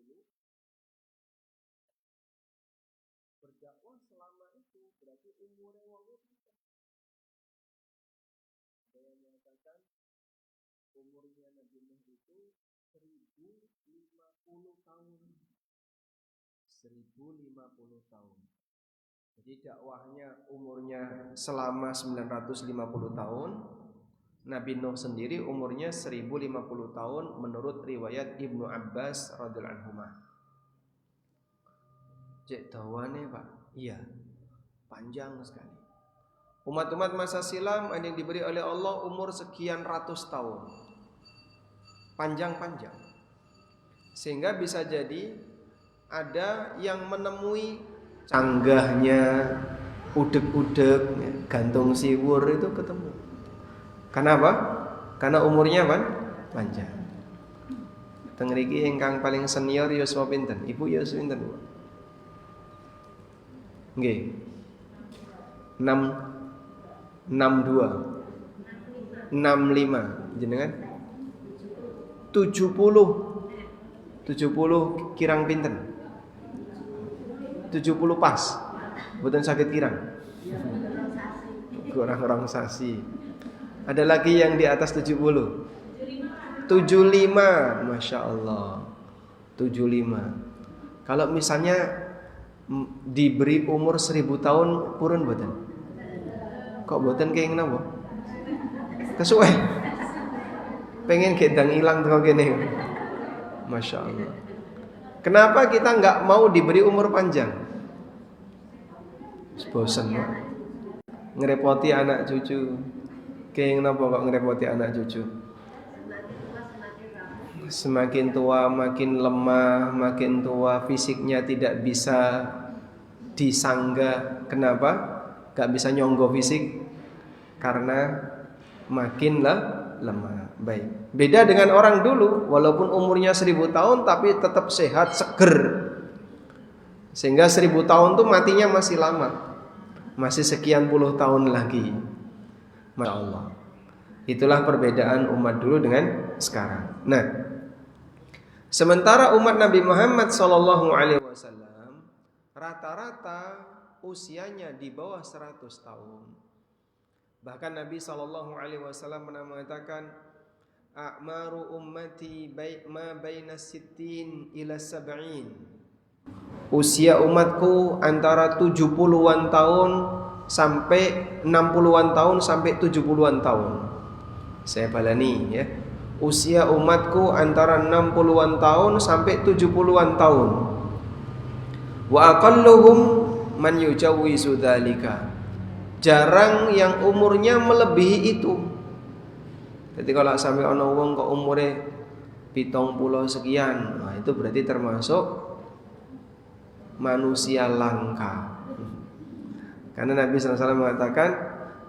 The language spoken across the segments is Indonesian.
dulu berdakwah selama itu berarti umurnya wong itu ada yang mengatakan umurnya Nabi Nuh itu 1050 tahun. 1050 tahun. Jadi dakwahnya umurnya selama 950 tahun. Nabi Nuh sendiri umurnya 1050 tahun menurut riwayat Ibnu Abbas radhiyallahu anhu. Cek dawane, Pak. Iya. Panjang sekali. Umat-umat masa silam ada yang diberi oleh Allah umur sekian ratus tahun. Panjang-panjang. Sehingga bisa jadi ada yang menemui canggahnya, udeg-udeg, gantung siwur itu ketemu. Kenapa? Karena umurnya panjang. Teng mriki ingkang paling senior yuswa pinten? Ibu yuswa pinten? Nggih. 62 65 jenengan 70 kirang pinten 70 pas mboten sakit kirang kurang sasi. Ada lagi yang di atas 70 75 Masya Allah 75. Kalau misalnya diberi umur 1000 tahun purun mboten? Kok mboten kenging napa? Kesuwe. Pengen gendang ilang teko kene. Masya Allah. Kenapa kita nggak mau diberi umur panjang? Bosen Pak. Ngerepoti anak cucu. Kenging napa kok ngerepoti anak cucu? Semakin tua makin lemah, makin tua fisiknya tidak bisa disanggah. Kenapa? Gak bisa nyonggo fisik karena makin lemah. Baik. Beda dengan orang dulu, walaupun umurnya 1000 tahun tapi tetap sehat, seger. Sehingga 1000 tahun tuh matinya masih lama. Masih sekian puluh tahun lagi. Masya Allah. Itulah perbedaan umat dulu dengan sekarang. Nah, sementara umat Nabi Muhammad SAW rata-rata usianya di bawah 100 tahun. Bahkan Nabi SAW pernah mengatakan, a'maru ummati ma baina sittin ila sab'in. Usia umatku antara 70-an tahun sampai 60-an tahun sampai 70-an tahun. Saya balani ya. Usia umatku antara 60-an tahun sampai 70-an tahun. Wa aqalluhum man yujawwizu dzalika. Jarang yang umurnya melebihi itu. Jadi kalau sampai ana wong kok umure 70 sekian, nah itu berarti termasuk manusia langka. Karena Nabi SAW mengatakan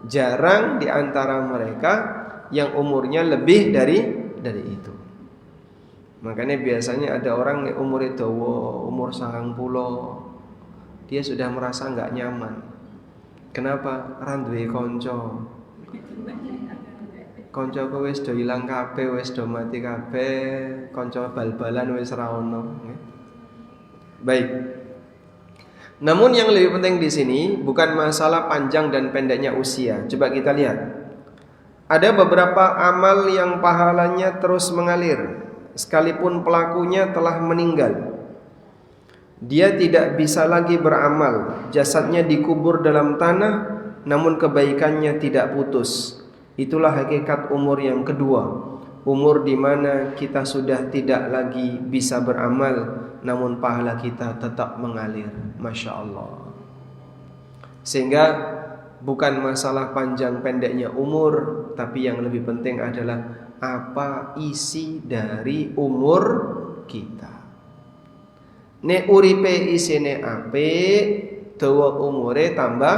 jarang di antara mereka yang umurnya lebih dari itu. Makanya biasanya ada orang yang umurnya dawa, umur 90, dia sudah merasa enggak nyaman. Kenapa? Randuwe kanca. Kancaku wis do ilang kabeh, wis do mati kabeh, kanca bal-balan wis ra ono. Baik. Namun yang lebih penting di sini bukan masalah panjang dan pendeknya usia. Coba kita lihat. Ada beberapa amal yang pahalanya terus mengalir sekalipun pelakunya telah meninggal. Dia tidak bisa lagi beramal. Jasadnya dikubur dalam tanah, namun kebaikannya tidak putus. Itulah hakikat umur yang kedua. Umur di mana kita sudah tidak lagi bisa beramal, namun pahala kita tetap mengalir. Masya Allah. Sehingga bukan masalah panjang pendeknya umur, tapi yang lebih penting adalah apa isi dari umur kita. Nek uripe isine apik, dawa umure tambah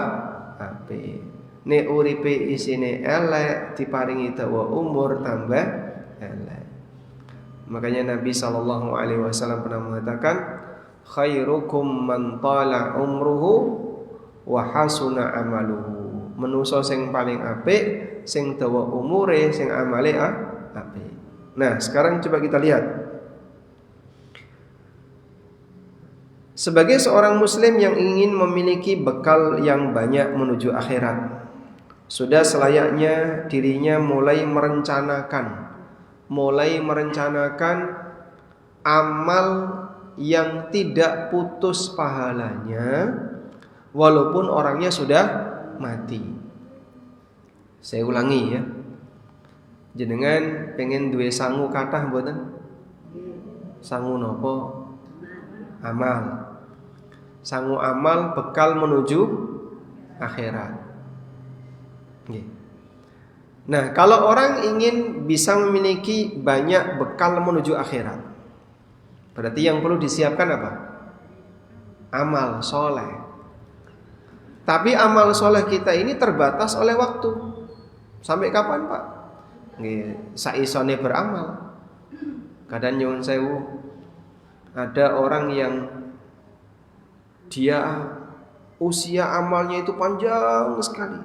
apik. Nek uripe isine elek, diparingi dawa umur tambah elek. Makanya Nabi SAW pernah mengatakan, khairukum man tala umruhu wa hasuna amaluhu. Manusa sing paling apik, sing dawa umure, sing amale apik. Nah, sekarang coba kita lihat. Sebagai seorang muslim yang ingin memiliki bekal yang banyak menuju akhirat, sudah selayaknya dirinya mulai merencanakan amal yang tidak putus pahalanya walaupun orangnya sudah mati. Saya ulangi ya. Jenengan pengen duwe sangu kathah mboten? Sangu nopo? Amal. Sangu amal bekal menuju akhirat. Nah, kalau orang ingin bisa memiliki banyak bekal menuju akhirat, berarti yang perlu disiapkan apa? Amal soleh. Tapi amal soleh kita ini terbatas oleh waktu. Sampai kapan, Pak? Saisone beramal. Kadang nyuwun sewu, ada orang yang dia usia amalnya itu panjang sekali.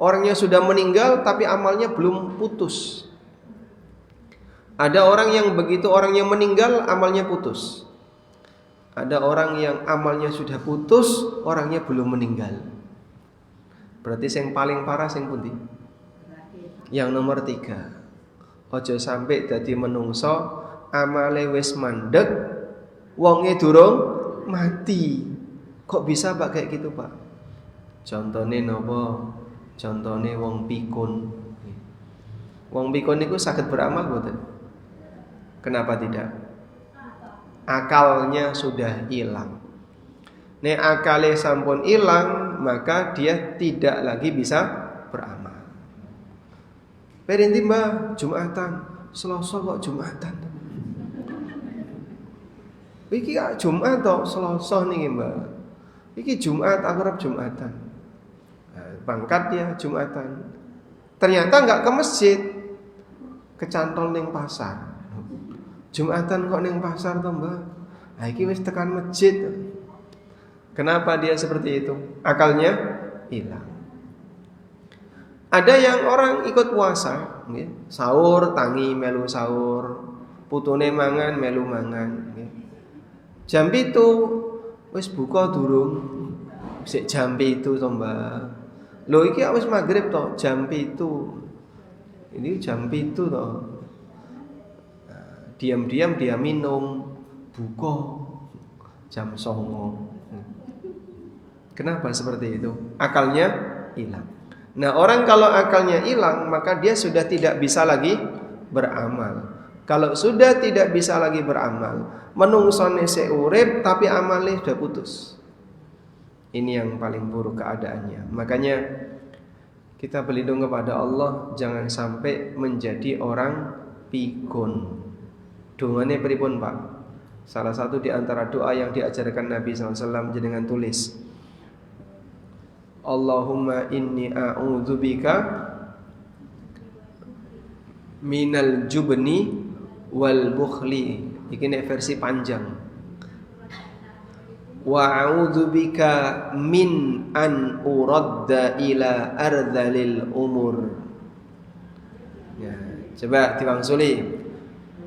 Orangnya sudah meninggal tapi amalnya belum putus. Ada orang yang begitu orangnya meninggal amalnya putus. Ada orang yang amalnya sudah putus, orangnya belum meninggal. Berarti yang paling parah yang pundi? Yang nomor 3. Ojo sampai dadi menungso amale wis mandeg, wonge durung mati. Kok bisa Pak kayak gitu Pak? Contohnya nopo? Contohnya wong pikun. Wong pikun itu sakit beramal boten? Kenapa tidak? Akalnya sudah hilang. Nek akale sampun hilang, maka dia tidak lagi bisa beramal. Perinti Mbah, Jumatan, Selasa kok Jumatan. Iki Jumat tok, Selasa niki Mbah. Iki Jumat, aku arep Jumatan. Bangkat dia Jumatan. Ternyata enggak ke masjid. Kecantol ning pasar. Jumatan kok ning pasar to, Mbah? Ha iki wis tekan masjid. Kenapa dia seperti itu? Akalnya hilang. Ada yang orang ikut puasa, nggih. Sahur tangi melu sahur, putune mangan melu mangan, nggih. Jam 7 wis buka durung. Sik jam 7 to, Mbah. Lho iki wis maghrib to, jam 7. Ini jam 7 to. Diam-diam dia minum, buka jam 09. Kenapa seperti itu? Akalnya hilang. Nah, orang kalau akalnya hilang, maka dia sudah tidak bisa lagi beramal. Kalau sudah tidak bisa lagi beramal, menungsone sik urip tapi amale sudah putus. Ini yang paling buruk keadaannya. Makanya kita berlindung kepada Allah jangan sampai menjadi orang pikun. Dungane pripun, Pak? Salah satu di antara doa yang diajarkan Nabi SAW jenengan tulis. Allahumma inni a'udzubika minal jubni wal bukhli. Iki nek versi panjang. Wa a'udzubika min an uradda ila ardhalil umur. Ya, coba diwangsuli.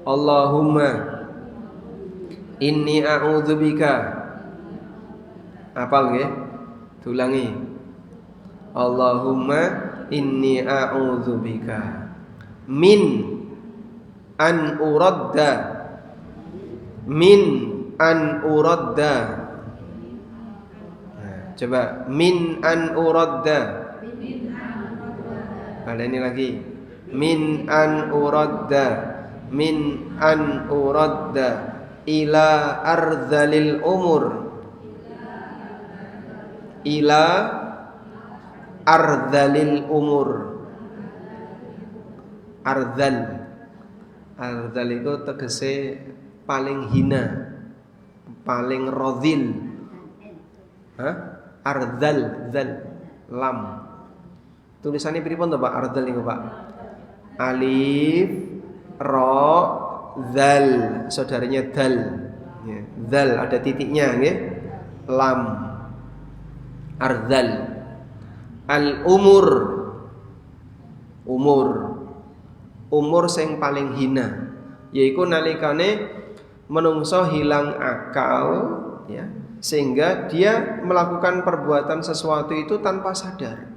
Allahumma inni a'udzubika. Apal nggih? Diulangi. Allahumma inni a'udzubika min an uradda coba min an uradda. Baleni lagi. Min an uradda ila ardhalil umur. Ila ardhalil umur. Ardhal itu tegese paling hina, paling radhil. Ardhal, zal, lam. Tulisannya pripun to Pak? Ardhal niku Pak. Alif, ra, zal, saudaranya dal. Ya, zal ada titiknya nggih. Lam. Ardhal. Al-umur. Umur sing paling hina, yaiku nalikane menungso hilang akal, ya. sehingga dia melakukan perbuatan sesuatu itu tanpa sadar.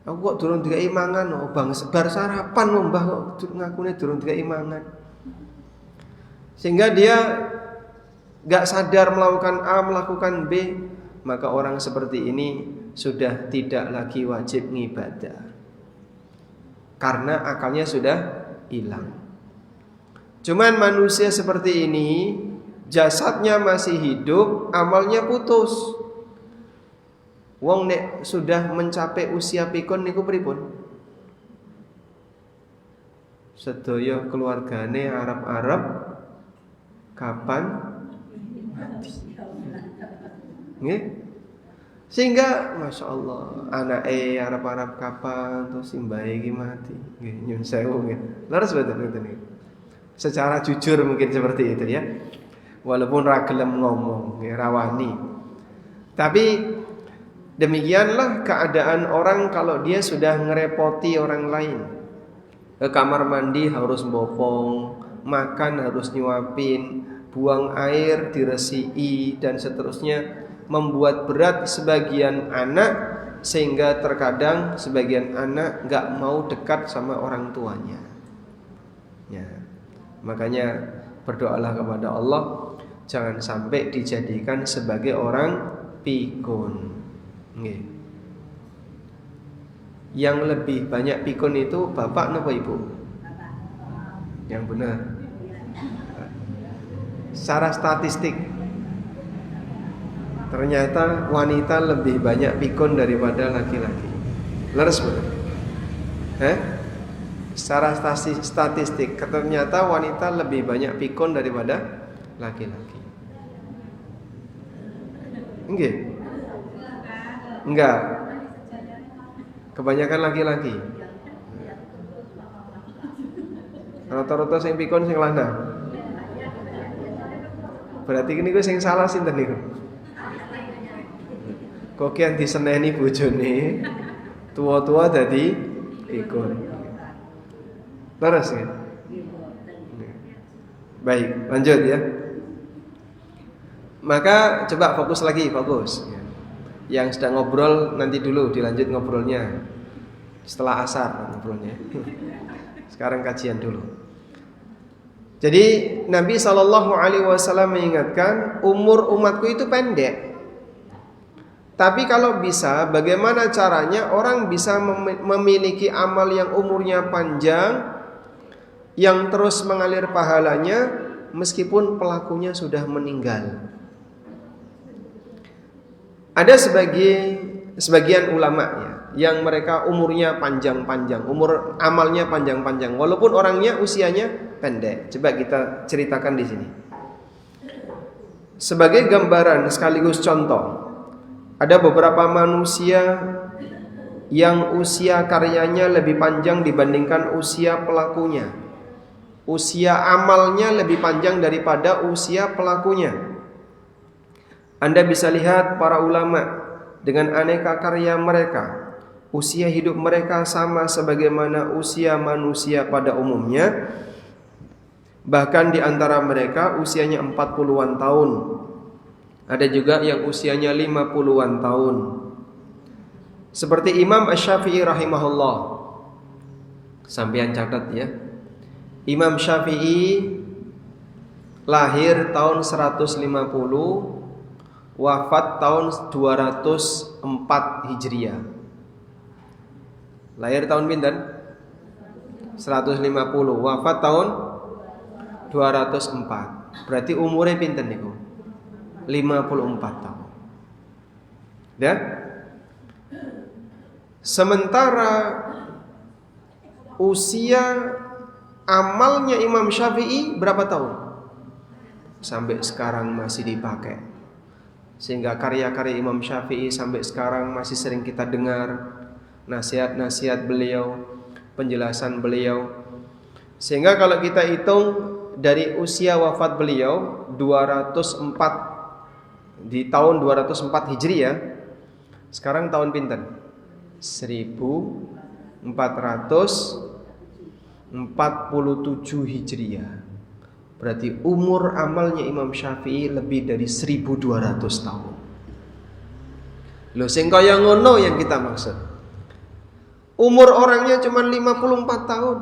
Aku kok durung dikai mangan, oh bang sebar sarapan loh mbah kok ngakune durung dikai mangan. Sehingga dia gak sadar melakukan A, melakukan B, maka orang seperti ini sudah tidak lagi wajib ngibadah. Karena akalnya sudah hilang. Cuman manusia seperti ini, jasadnya masih hidup, amalnya putus. Wong nek sudah mencapai usia pikun niku pripun? Sedaya keluargane arep-arep kapan mati. Nggih? Sehingga Masya Allah anake arep-arep kapan terus simbahe iki mati. Nggih, nyun sewu nggih. Leres mboten ngoten niku. Secara jujur mungkin seperti itu ya. Walaupun ra gelem ngomong, nggih rawani. Tapi demikianlah keadaan orang kalau dia sudah ngerepoti orang lain. Ke kamar mandi harus bopong, makan harus nyuapin, buang air diresiki dan seterusnya, membuat berat sebagian anak sehingga terkadang sebagian anak gak mau dekat sama orang tuanya. Ya, makanya berdoalah kepada Allah jangan sampai dijadikan sebagai orang pikun. Nggih. Yang lebih banyak pikun itu bapak napa ibu? Yang benar. Secara statistik ternyata wanita lebih banyak pikun daripada laki-laki. Leres betul? Secara statistik ternyata wanita lebih banyak pikun daripada laki-laki. Nggih. Enggak. Kebanyakan laki-laki. Rata-rata sing pikun sing lanang. Berarti niku sing salah sinten niku? Kok kian diseneni bojone, tua-tua dadi pikun. Leres ya? Baik, lanjut ya. Maka coba fokus lagi, fokus. Yang sedang ngobrol nanti dulu dilanjut ngobrolnya setelah asar ngobrolnya. Sekarang kajian dulu. Jadi Nabi SAW mengingatkan umur umatku itu pendek. Tapi kalau bisa, bagaimana caranya orang bisa memiliki amal yang umurnya panjang, yang terus mengalir pahalanya meskipun pelakunya sudah meninggal. Ada sebagian ulama ya, yang mereka umurnya panjang-panjang, umur amalnya panjang-panjang, walaupun orangnya usianya pendek. Coba kita ceritakan di sini. Sebagai gambaran sekaligus contoh, ada beberapa manusia yang usia karyanya lebih panjang dibandingkan usia pelakunya. Usia amalnya lebih panjang daripada usia pelakunya. Anda bisa lihat para ulama dengan aneka karya mereka. Usia hidup mereka sama sebagaimana usia manusia pada umumnya. Bahkan di antara mereka usianya 40-an tahun. Ada juga yang usianya 50-an tahun. Seperti Imam Asy-Syafi'i rahimahullah. Sampeyan catat ya. Imam Syafi'i lahir tahun 150, wafat tahun 204 Hijriah. Lahir tahun pinten? 150, wafat tahun 204. Berarti umurnya pinten niku? 54 tahun. Ya? Sementara usia amalnya Imam Syafi'i berapa tahun? Sampai sekarang masih dipakai. Sehingga karya-karya Imam Syafi'i sampai sekarang masih sering kita dengar, nasihat-nasihat beliau, penjelasan beliau. Sehingga kalau kita hitung dari usia wafat beliau 204, di tahun 204 Hijriah, sekarang tahun pinten? 1447 Hijriah. Berarti umur amalnya Imam Syafi'i lebih dari 1200 tahun. Loh sing kaya ngono yang kita maksud. Umur orangnya cuma 54 tahun.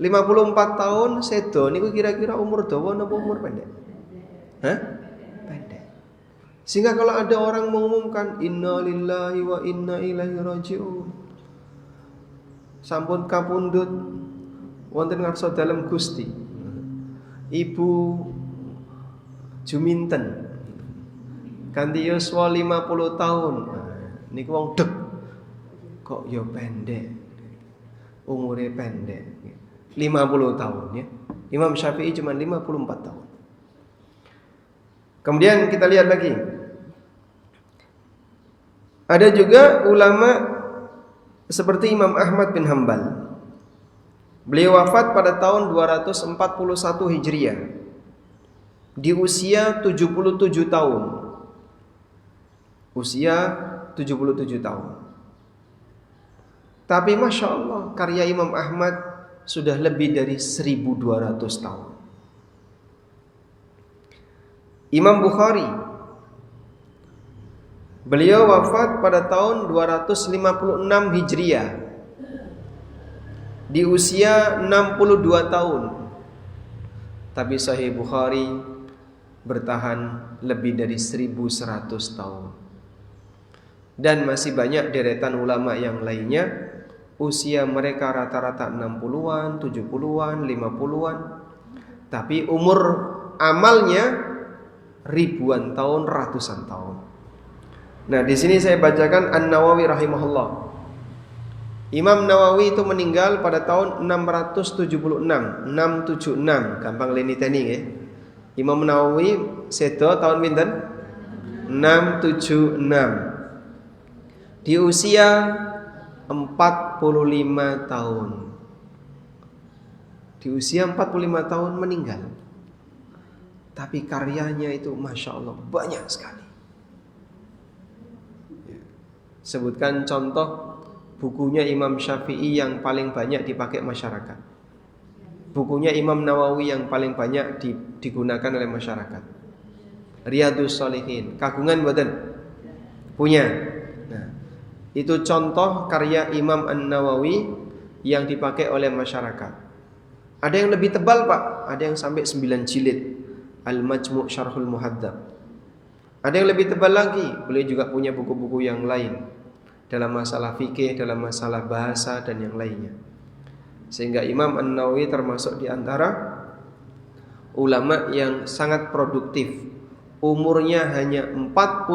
54 tahun sedo niku kira-kira umur dawa napa umur pendek? Hah? Pendek. Sehingga kalau ada orang mengumumkan inna lillahi wa inna ilaihi raji'un, sampun kapundhut wonten ngarsa dalem Gusti Ibu Juminten kanthi yuswa 50 tahun. Niku wong deg kok ya pendek. Umure pendek. 50 tahun ya. Imam Syafi'i cuma 54 tahun. Kemudian kita lihat lagi. Ada juga ulama seperti Imam Ahmad bin Hanbal. Beliau wafat pada tahun 241 Hijriah di usia 77 tahun. Usia 77 tahun. Tapi Masya Allah, karya Imam Ahmad sudah lebih dari 1200 tahun. Imam Bukhari, beliau wafat pada tahun 256 Hijriah di usia 62 tahun. Tapi Sahih Bukhari bertahan lebih dari 1100 tahun. Dan masih banyak deretan ulama yang lainnya, usia mereka rata-rata 60-an, 70-an, 50-an. Tapi umur amalnya ribuan tahun, ratusan tahun. Nah, di sini saya bacakan An-Nawawi rahimahullah. Imam Nawawi itu meninggal pada tahun 676, 676, gampang leniteni nggih. Imam Nawawi sedo tahun pinten? 676. Di usia 45 tahun. Di usia 45 tahun meninggal. Tapi karyanya itu Masya Allah banyak sekali. Sebutkan contoh bukunya Imam Syafi'i yang paling banyak dipakai masyarakat. Bukunya Imam Nawawi yang paling banyak digunakan oleh masyarakat. Riyadhus Shalihin. Kagungan mboten? Punya. Nah, itu contoh karya Imam An-Nawawi yang dipakai oleh masyarakat. Ada yang lebih tebal Pak, ada yang sampai 9 jilid. Al-Majmu' Syarhul Muhadzab. Ada yang lebih tebal lagi. Beliau juga punya buku-buku yang lain dalam masalah fikih, dalam masalah bahasa dan yang lainnya. Sehingga Imam An-Nawawi termasuk di antara ulama yang sangat produktif. Umurnya hanya 45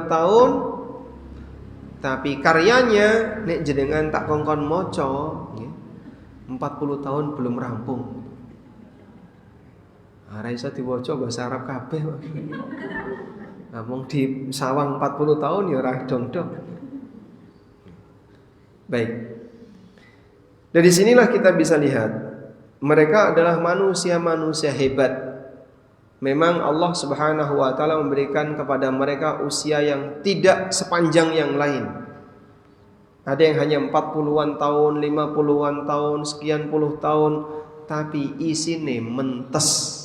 tahun, tapi karyanya nek jenengan tak kongkon maca, 40 tahun belum rampung. Ora iso diwaca bahasa Arab kabeh. Ngomong di sawang 40 tahun ya ora dong-dong. Baik. Dari sinilah kita bisa lihat mereka adalah manusia-manusia hebat. Memang Allah Subhanahu wa taala memberikan kepada mereka usia yang tidak sepanjang yang lain. Ada yang hanya 40-an tahun, 50-an tahun, sekian puluh tahun, tapi isine mentes.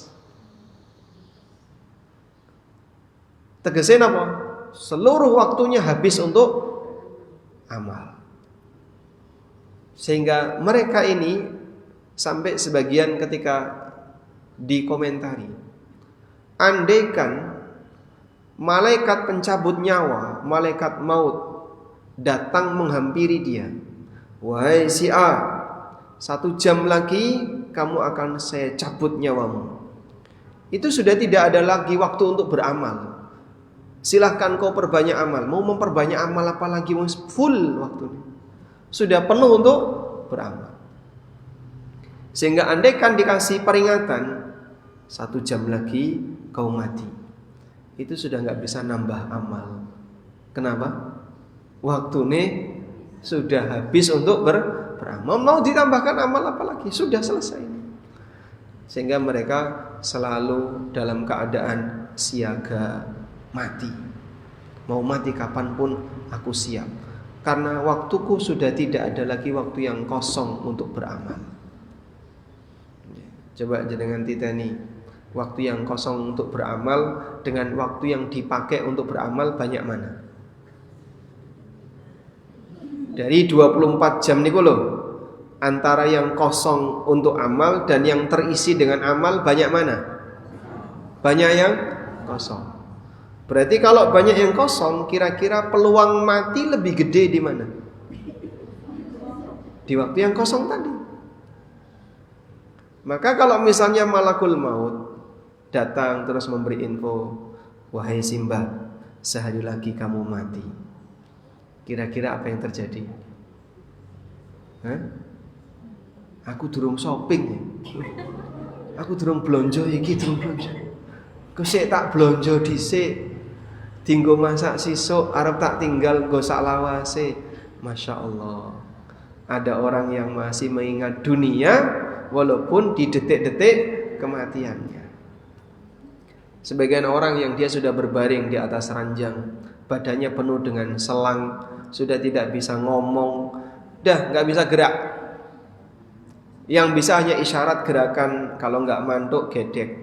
Tegasnya apa? Seluruh waktunya habis untuk amal. Sehingga mereka ini sampai sebagian ketika dikomentari, andaikan malaikat pencabut nyawa, malaikat maut datang menghampiri dia, wahai si A, 1 jam lagi kamu akan saya cabut nyawamu. Itu sudah tidak ada lagi waktu untuk beramal. Silahkan kau perbanyak amal. Mau memperbanyak amal apa lagi? Full waktunya. Sudah penuh untuk beramal. Sehingga andaikan dikasih peringatan 1 jam lagi kau mati, itu sudah gak bisa nambah amal. Kenapa? Waktunya sudah habis untuk beramal. Mau ditambahkan amal apa lagi? Sudah selesai. Sehingga mereka selalu dalam keadaan siaga, mati. Mau mati kapanpun aku siap. Karena waktuku sudah tidak ada lagi waktu yang kosong untuk beramal. Coba jenengan titeni, waktu yang kosong untuk beramal dengan waktu yang dipakai untuk beramal banyak mana? Dari 24 jam niku lho, antara yang kosong untuk amal dan yang terisi dengan amal banyak mana? Banyak yang kosong. Berarti kalau banyak yang kosong, kira-kira peluang mati lebih gede di mana? Di waktu yang kosong tadi. Maka kalau misalnya malakul maut datang terus memberi info, wahai Simba, sehari lagi kamu mati. Kira-kira apa yang terjadi? Hah? Aku durung shopping ya. Aku durung blonjo iki, durung blonjo. Kusik tak blonjo dhisik. Dinggo masak sisuk arep tak tinggal nggo sak lawase. Masya Allah. Ada orang yang masih mengingat dunia walaupun di detik-detik kematiannya. Sebagian orang yang dia sudah berbaring di atas ranjang, badannya penuh dengan selang, sudah tidak bisa ngomong, dah nggak bisa gerak. Yang bisa hanya isyarat gerakan, kalau nggak mantuk gedek.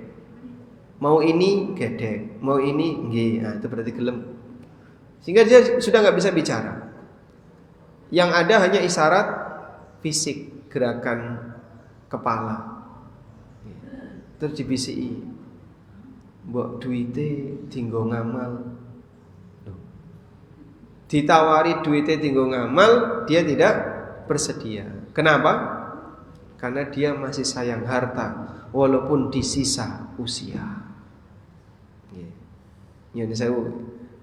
Mau ini gedek, mau ini nggih. Nah, itu berarti gelem. Sehingga dia sudah nggak bisa bicara. Yang ada hanya isyarat fisik, gerakan kepala. Terus dibisiki, mbok duite dinggo ngamal. Ditawari duite dinggo ngamal, dia tidak bersedia. Kenapa? Karena dia masih sayang harta walaupun disisa usia. Ya ini saya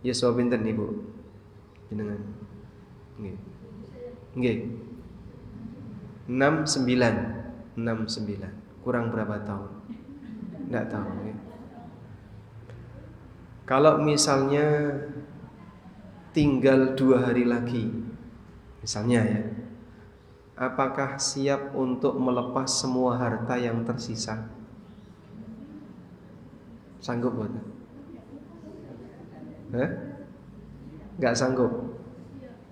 ya suami pinten Ibu jenengan. Nggih. Nggih. 69 kurang berapa tahun? Enggak tahu ya. Kalau misalnya tinggal 2 hari lagi, misalnya ya, apakah siap untuk melepas semua harta yang tersisa? Sanggup bukan? Enggak sanggup?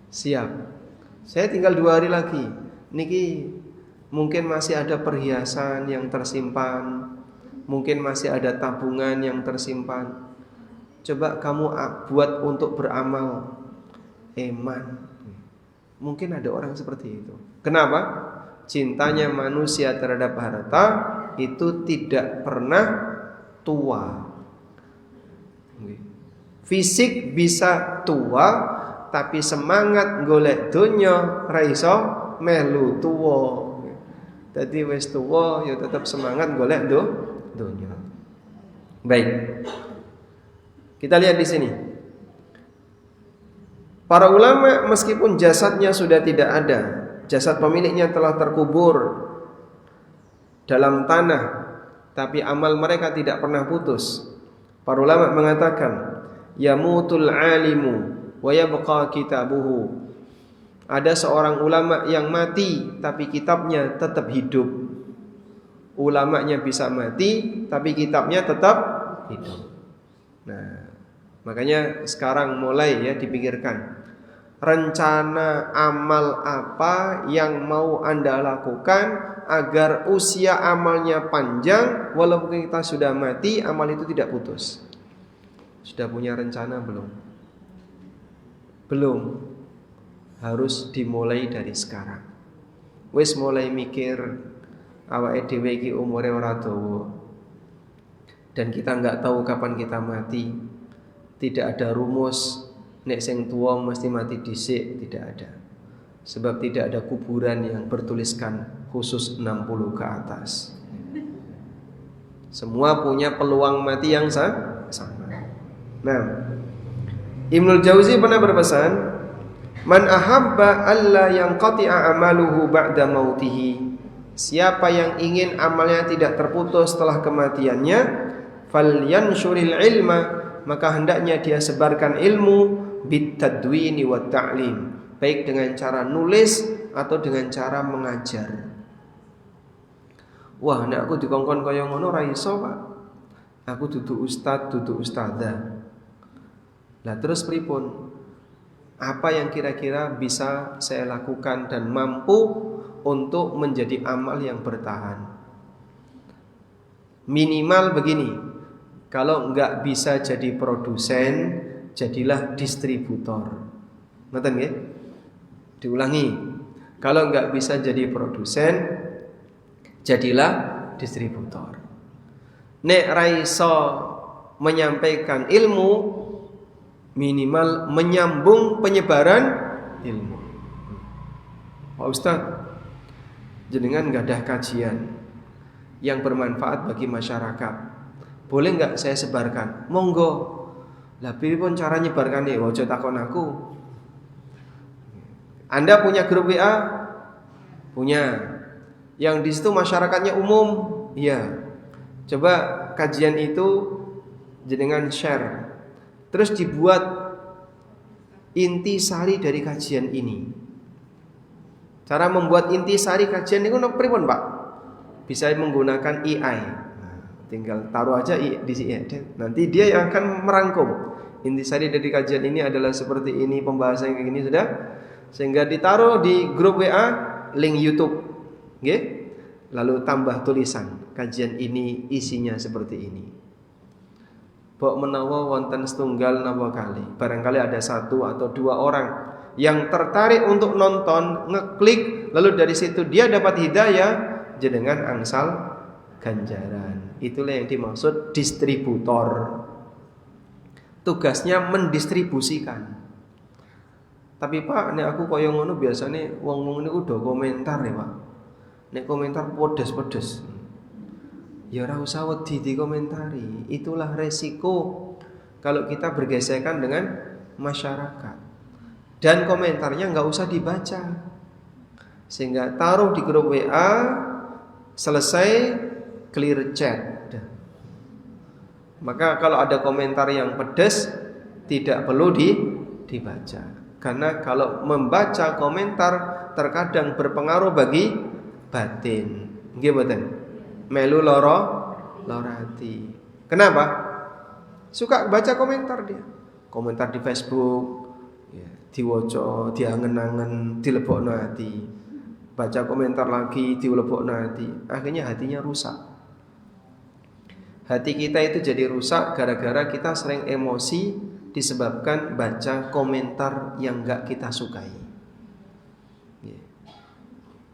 Siap. Saya tinggal 2 hari lagi. Niki mungkin masih ada perhiasan yang tersimpan, mungkin masih ada tabungan yang tersimpan. Coba kamu buat untuk beramal eman. Mungkin ada orang seperti itu. Kenapa? Cintanya manusia terhadap harta itu tidak pernah tua. Fisik bisa tua, tapi semangat golek donya ra iso melu tuwa. Dadi wis tuwa ya tetap semangat golek donya. Baik. Kita lihat di sini. Para ulama meskipun jasadnya sudah tidak ada, jasad pemiliknya telah terkubur dalam tanah, tapi amal mereka tidak pernah putus. Para ulama mengatakan, yamutul alimu wa yabqa kitabuhu. Ada seorang ulama yang mati tapi kitabnya tetap hidup. Ulamanya bisa mati tapi kitabnya tetap hidup. Nah, makanya sekarang mulai ya dipikirkan rencana amal apa yang mau Anda lakukan agar usia amalnya panjang walaupun kita sudah mati, amal itu tidak putus. Sudah punya rencana belum? Belum. Harus dimulai dari sekarang. Wis mulai mikir awake dhewe iki umure ora dawa. Dan kita enggak tahu kapan kita mati. Tidak ada rumus nek sing tua mesti mati dhisik, tidak ada. Sebab tidak ada kuburan yang bertuliskan khusus 60 ke atas. Semua punya peluang mati yang sama. Nah, Ibnul Jauzi pernah berpesan, man ahabba alla yanqati'a amaluhu ba'da mautihi. Siapa yang ingin amalnya tidak terputus setelah kematiannya, falyanshuril ilma, maka hendaknya dia sebarkan ilmu bitadwini wat ta'lim, baik dengan cara nulis atau dengan cara mengajar. Wah, nek aku dikongkon kaya ngono ra iso, Pak. Aku dudu ustad, dudu ustadzah. Lah terus pripun? Apa yang kira-kira bisa saya lakukan dan mampu untuk menjadi amal yang bertahan? Minimal begini, kalau nggak bisa jadi produsen, jadilah distributor. Ngerti nggih? Diulangi. Kalau nggak bisa jadi produsen, jadilah distributor. Nek raiso menyampaikan ilmu, minimal menyambung penyebaran ilmu. Pak Ustadz, jenengan nggak ada kajian yang bermanfaat bagi masyarakat, boleh nggak saya sebarkan? Monggo. Lah pun cara nyebarkan nih, ojo takon aku. Anda punya grup WA? Punya. Yang di situ masyarakatnya umum? Iya. Coba kajian itu jenengan share. Terus dibuat intisari dari kajian ini. Cara membuat intisari kajian itu pripun, Pak? Bisa menggunakan AI. Tinggal taruh aja di sini. Nanti dia yang akan merangkum. Intisari dari kajian ini adalah seperti ini, pembahasan kayak gini sudah. Sehingga ditaruh di grup WA, link YouTube. Oke? Lalu tambah tulisan, kajian ini isinya seperti ini. Bok menawa wonten setunggal napa kali. Barangkali ada 1 atau 2 orang yang tertarik untuk nonton, ngeklik, lalu dari situ dia dapat hidayah, jenengan angsal ganjaran. Itulah yang dimaksud distributor. Tugasnya mendistribusikan. Tapi Pak, nek aku kaya ngono biasane wong-wong niku do komentar ya, Pak. Nek komentar pedes-pedes. Ya ora usah wedi dikomentari. Itulah resiko kalau kita bergesekan dengan masyarakat. Dan komentarnya nggak usah dibaca. Sehingga taruh di grup WA, selesai clear chat. Maka kalau ada komentar yang pedes tidak perlu dibaca. Karena kalau membaca komentar terkadang berpengaruh bagi batin. Nggih mboten? Melu loro ati. Kenapa? Suka baca komentar dia. Komentar di Facebook, ya, diwaca, diangen-angen, dilebokno ati. Baca komentar lagi, dilebokno ati. Akhirnya hatinya rusak. Hati kita itu jadi rusak gara-gara kita sering emosi disebabkan baca komentar yang enggak kita sukai.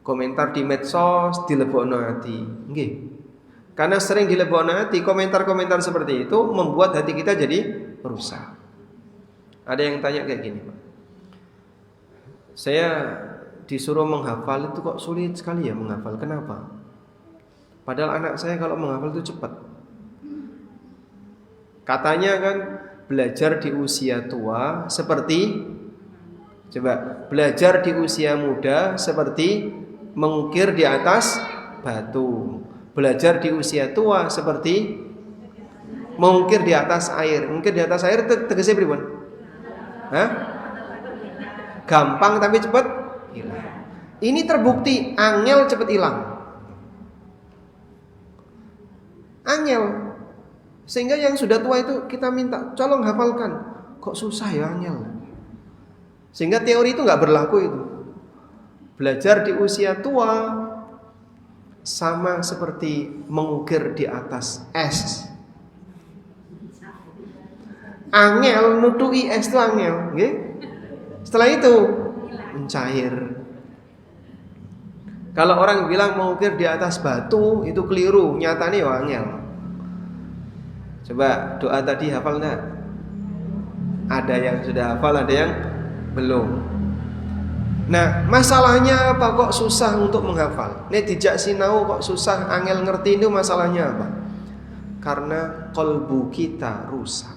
Komentar di medsos dilebokno ati, nggih. Karena sering dilebokno ati, komentar-komentar seperti itu membuat hati kita jadi rusak. Ada yang tanya kayak gini, Pak. Saya disuruh menghafal itu kok sulit sekali ya menghafal. Kenapa? Padahal anak saya kalau menghafal itu cepat. Katanya kan belajar di usia tua seperti, coba, belajar di usia muda seperti mengukir di atas batu. Belajar di usia tua seperti mengukir di atas air. Mengukir di atas air tegese pripun? Hah? Gampang tapi cepat hilang. Ini terbukti angel cepat hilang. Angel. Sehingga yang sudah tua itu kita minta, tolong hafalkan. Kok susah ya angel? Sehingga teori itu nggak berlaku itu. Belajar di usia tua sama seperti mengukir di atas es. Angel nutui es itu angel, okay? Setelah itu mencair. Kalau orang bilang mengukir di atas batu itu keliru, nyatanya ya angel. Coba doa tadi hafal enggak? Ada yang sudah hafal, ada yang belum. Nah, masalahnya apa kok susah untuk menghafal? Nek dijak sinau kok susah, angel ngerti itu masalahnya apa? Karena kolbu kita rusak.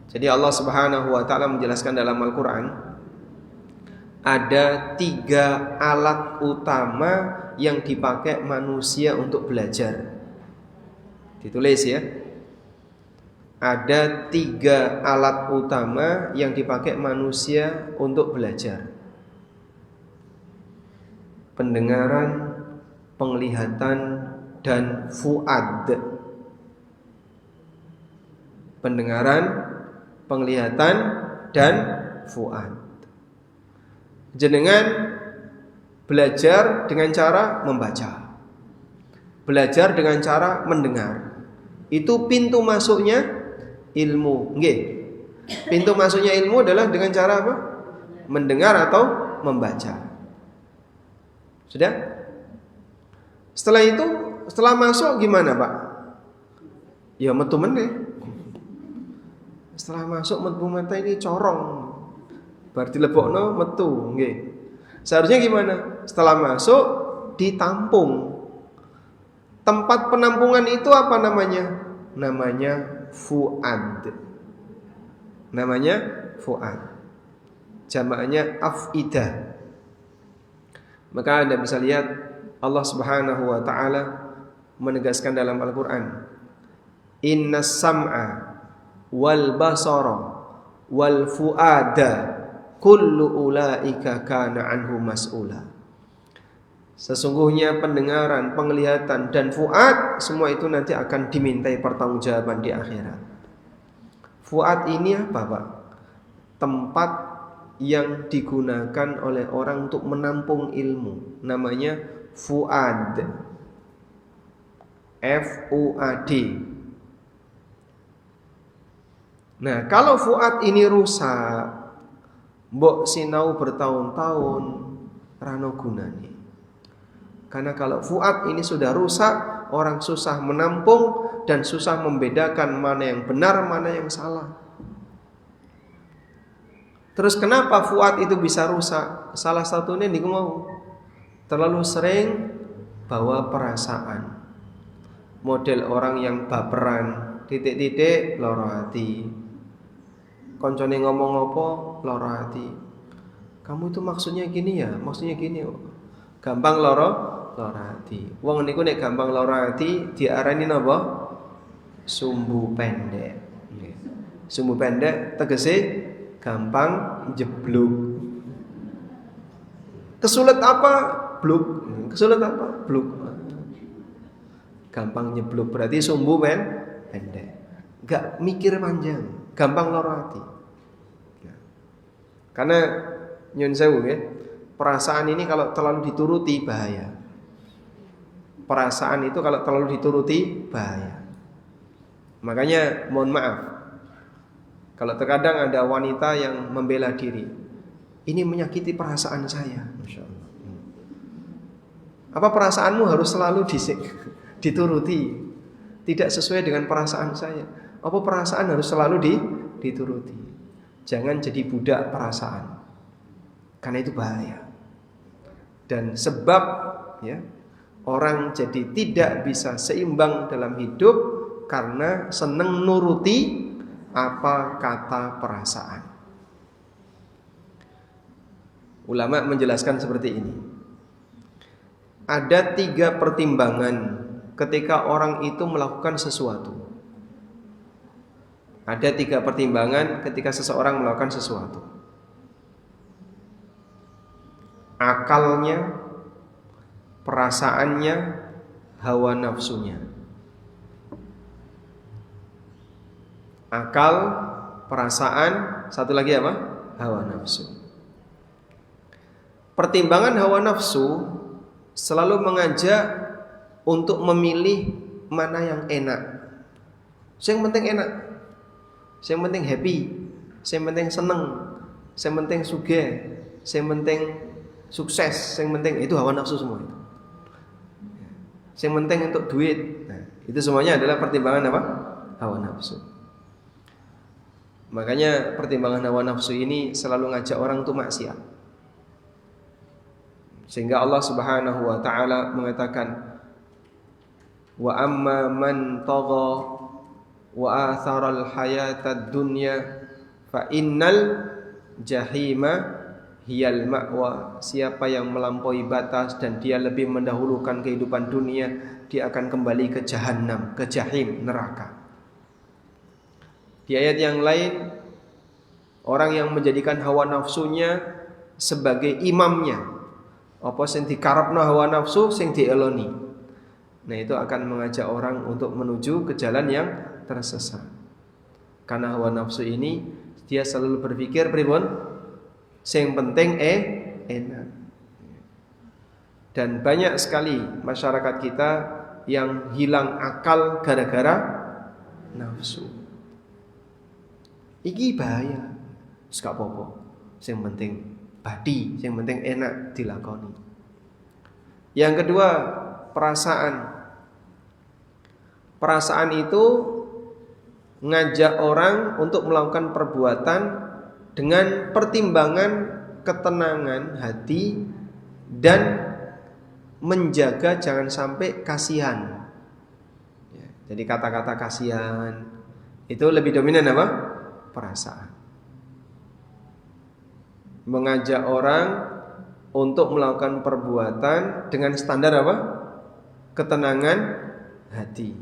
Jadi Allah Subhanahu wa taala menjelaskan dalam Al-Qur'an ada 3 alat utama yang dipakai manusia untuk belajar. Ditulis ya. Ada 3 alat utama yang dipakai manusia untuk belajar. Pendengaran, penglihatan, dan fuad. Pendengaran, penglihatan, dan fuad. Jenengan belajar dengan cara membaca. Belajar dengan cara mendengar. Itu pintu masuknya ilmu. Nggih. Pintu masuknya ilmu adalah dengan cara apa? Mendengar atau membaca. Sudah? Setelah itu, setelah masuk gimana, Pak? Ya metu meneh. Setelah masuk metu mata ini corong. Bar dilebokno metu, nggih. Seharusnya gimana? Setelah masuk ditampung. Tempat penampungan itu apa namanya? Namanya fuad. Namanya fuad. Jamaknya afidah. Maka Anda bisa lihat Allah Subhanahu wa taala menegaskan dalam Al-Qur'an, "Innas sam'a wal basara wal fuada kullu ulaika kana anhu mas'ula." Sesungguhnya pendengaran, penglihatan dan fuad semua itu nanti akan dimintai pertanggungjawaban di akhirat. Fuad ini apa, Pak? Tempat yang digunakan oleh orang untuk menampung ilmu. Namanya fuad. F-U-A-D. Nah, kalau fuad ini rusak, mbok sinau bertahun-tahun rano gunane. Karena kalau fuad ini sudah rusak, orang susah menampung dan susah membedakan mana yang benar, mana yang salah. Terus kenapa fuad itu bisa rusak? Salah satunya niku mau terlalu sering bawa perasaan. Model orang yang baperan, titik-titik loro hati. Koncone ngomong apa loro hati. Kamu itu maksudnya gini ya, maksudnya gini. Gampang loro hati. Wong niku nek gampang loro hati diarani napa? Sumbu pendek. Sumbu pendek tegese gampang jeblok. Kesulit apa? Bluk. Kesulit apa? Bluk. Gampang nyeblok berarti sumbu pendek. Enggak mikir panjang, gampang loro hati. Karena nyun sewu ya, perasaan ini kalau terlalu dituruti bahaya. Perasaan itu kalau terlalu dituruti bahaya. Makanya mohon maaf, kalau terkadang ada wanita yang membela diri, ini menyakiti perasaan saya, Masya Allah. Apa perasaanmu harus selalu dituruti? Tidak sesuai dengan perasaan saya. Apa perasaan harus selalu dituruti? Jangan jadi budak perasaan, karena itu bahaya. Dan sebab ya, orang jadi tidak bisa seimbang dalam hidup karena seneng nuruti apa kata perasaan. Ulama menjelaskan seperti ini. Ada 3 pertimbangan ketika orang itu melakukan sesuatu. Ada 3 pertimbangan ketika seseorang melakukan sesuatu. Akalnya, perasaannya, hawa nafsunya. Akal, perasaan, satu lagi apa? Hawa nafsu. Pertimbangan hawa nafsu selalu mengajak untuk memilih mana yang enak. Yang penting enak, yang penting happy, yang penting seneng, yang penting sugih, yang penting sukses, yang penting itu hawa nafsu semua itu. Yang penting untuk duit. Nah, itu semuanya adalah pertimbangan apa? Hawa nafsu. Makanya pertimbangan hawa nafsu ini selalu ngajak orang untuk maksiat. Sehingga Allah Subhanahu wa taala mengatakan, wa amma man tagha wa athara al-hayata ad-dunya fa innal jahima hiyal ma'wa. Siapa yang melampaui batas dan dia lebih mendahulukan kehidupan dunia, dia akan kembali ke jahanam, ke jahim, neraka. Di ayat yang lain, orang yang menjadikan hawa nafsunya sebagai imamnya, apa sing dikarepno hawa nafsu sing dieloni. Nah, itu akan mengajak orang untuk menuju ke jalan yang tersesat. Karena hawa nafsu ini dia selalu berpikir pripun? Sing penting enak. Dan banyak sekali masyarakat kita yang hilang akal gara-gara nafsu. Iki bahaya. Wis gak apa-apa. Sing penting badi, sing penting enak dilakoni. Yang kedua, perasaan. Perasaan itu ngajak orang untuk melakukan perbuatan dengan pertimbangan ketenangan hati dan menjaga jangan sampai kasihan. Ya, jadi kata-kata kasihan itu lebih dominan apa? Perasaan. Mengajak orang untuk melakukan perbuatan dengan standar apa? Ketenangan hati.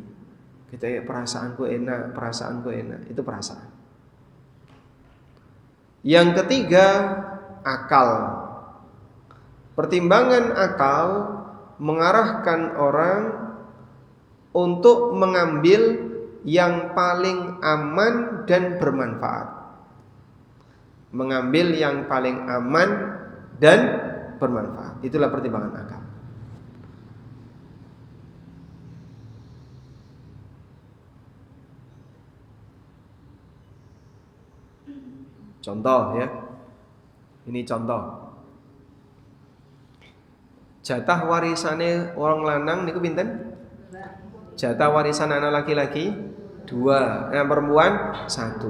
Kita ya perasaanku enak, itu perasaan. Yang ketiga, akal. Pertimbangan akal mengarahkan orang untuk mengambil yang paling aman dan bermanfaat. Mengambil yang paling aman dan bermanfaat. Itulah pertimbangan akal. Contoh ya. Ini contoh. Jatah warisane orang lanang niku pinten? Jatah warisan anak laki-laki 2, anak perempuan 1.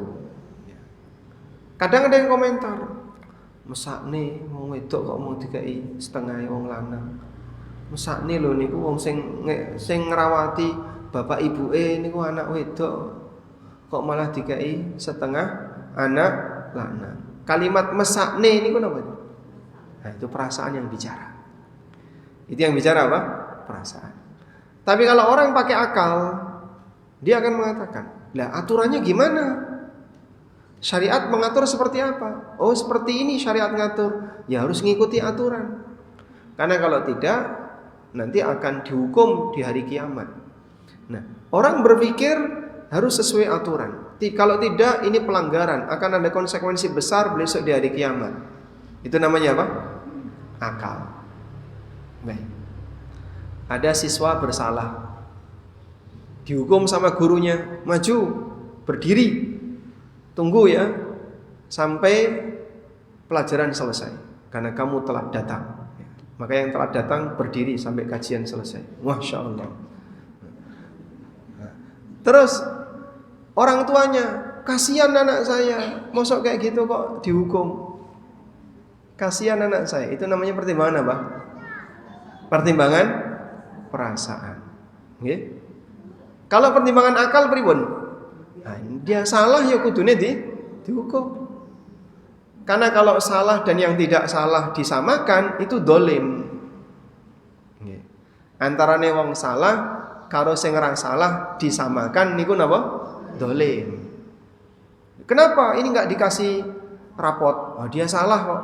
Kadang ada yang komentar, mesakne wong wedok kok mau dikai setengah wong lanang. Mesakne lho niku wong sing ngrawati bapak ibuke niku anak wedok. Kok malah dikai setengah anak lanang. Kalimat mesakne niku napa? Nah, itu perasaan yang bicara. Itu yang bicara apa? Perasaan. Tapi kalau orang pakai akal, dia akan mengatakan, "Lah aturannya gimana? Syariat mengatur seperti apa? Oh, seperti ini syariat ngatur. Ya harus ngikuti aturan. Karena kalau tidak, nanti akan dihukum di hari kiamat." Nah, orang berpikir harus sesuai aturan. Kalau tidak, ini pelanggaran, akan ada konsekuensi besar besok di hari kiamat. Itu namanya apa? Akal. Baik. Ada siswa bersalah, dihukum sama gurunya, maju, berdiri, tunggu ya sampai pelajaran selesai, karena kamu telah datang. Maka yang telah datang berdiri sampai kajian selesai. Masya Allah. Terus orang tuanya, kasihan anak saya, mosok kayak gitu kok dihukum. Kasihan anak saya. Itu namanya pertimbangan apa? Pertimbangan perasaan. Okay? Kalau pertimbangan akal pripun? Nah, dia salah ya kudune dihukum. Karena kalau salah dan yang tidak salah disamakan, itu dolim. Okay. Antarane wong salah karo sing ora salah disamakan niku napa? Dolim. Kenapa ini enggak dikasih rapot? Oh, dia salah kok.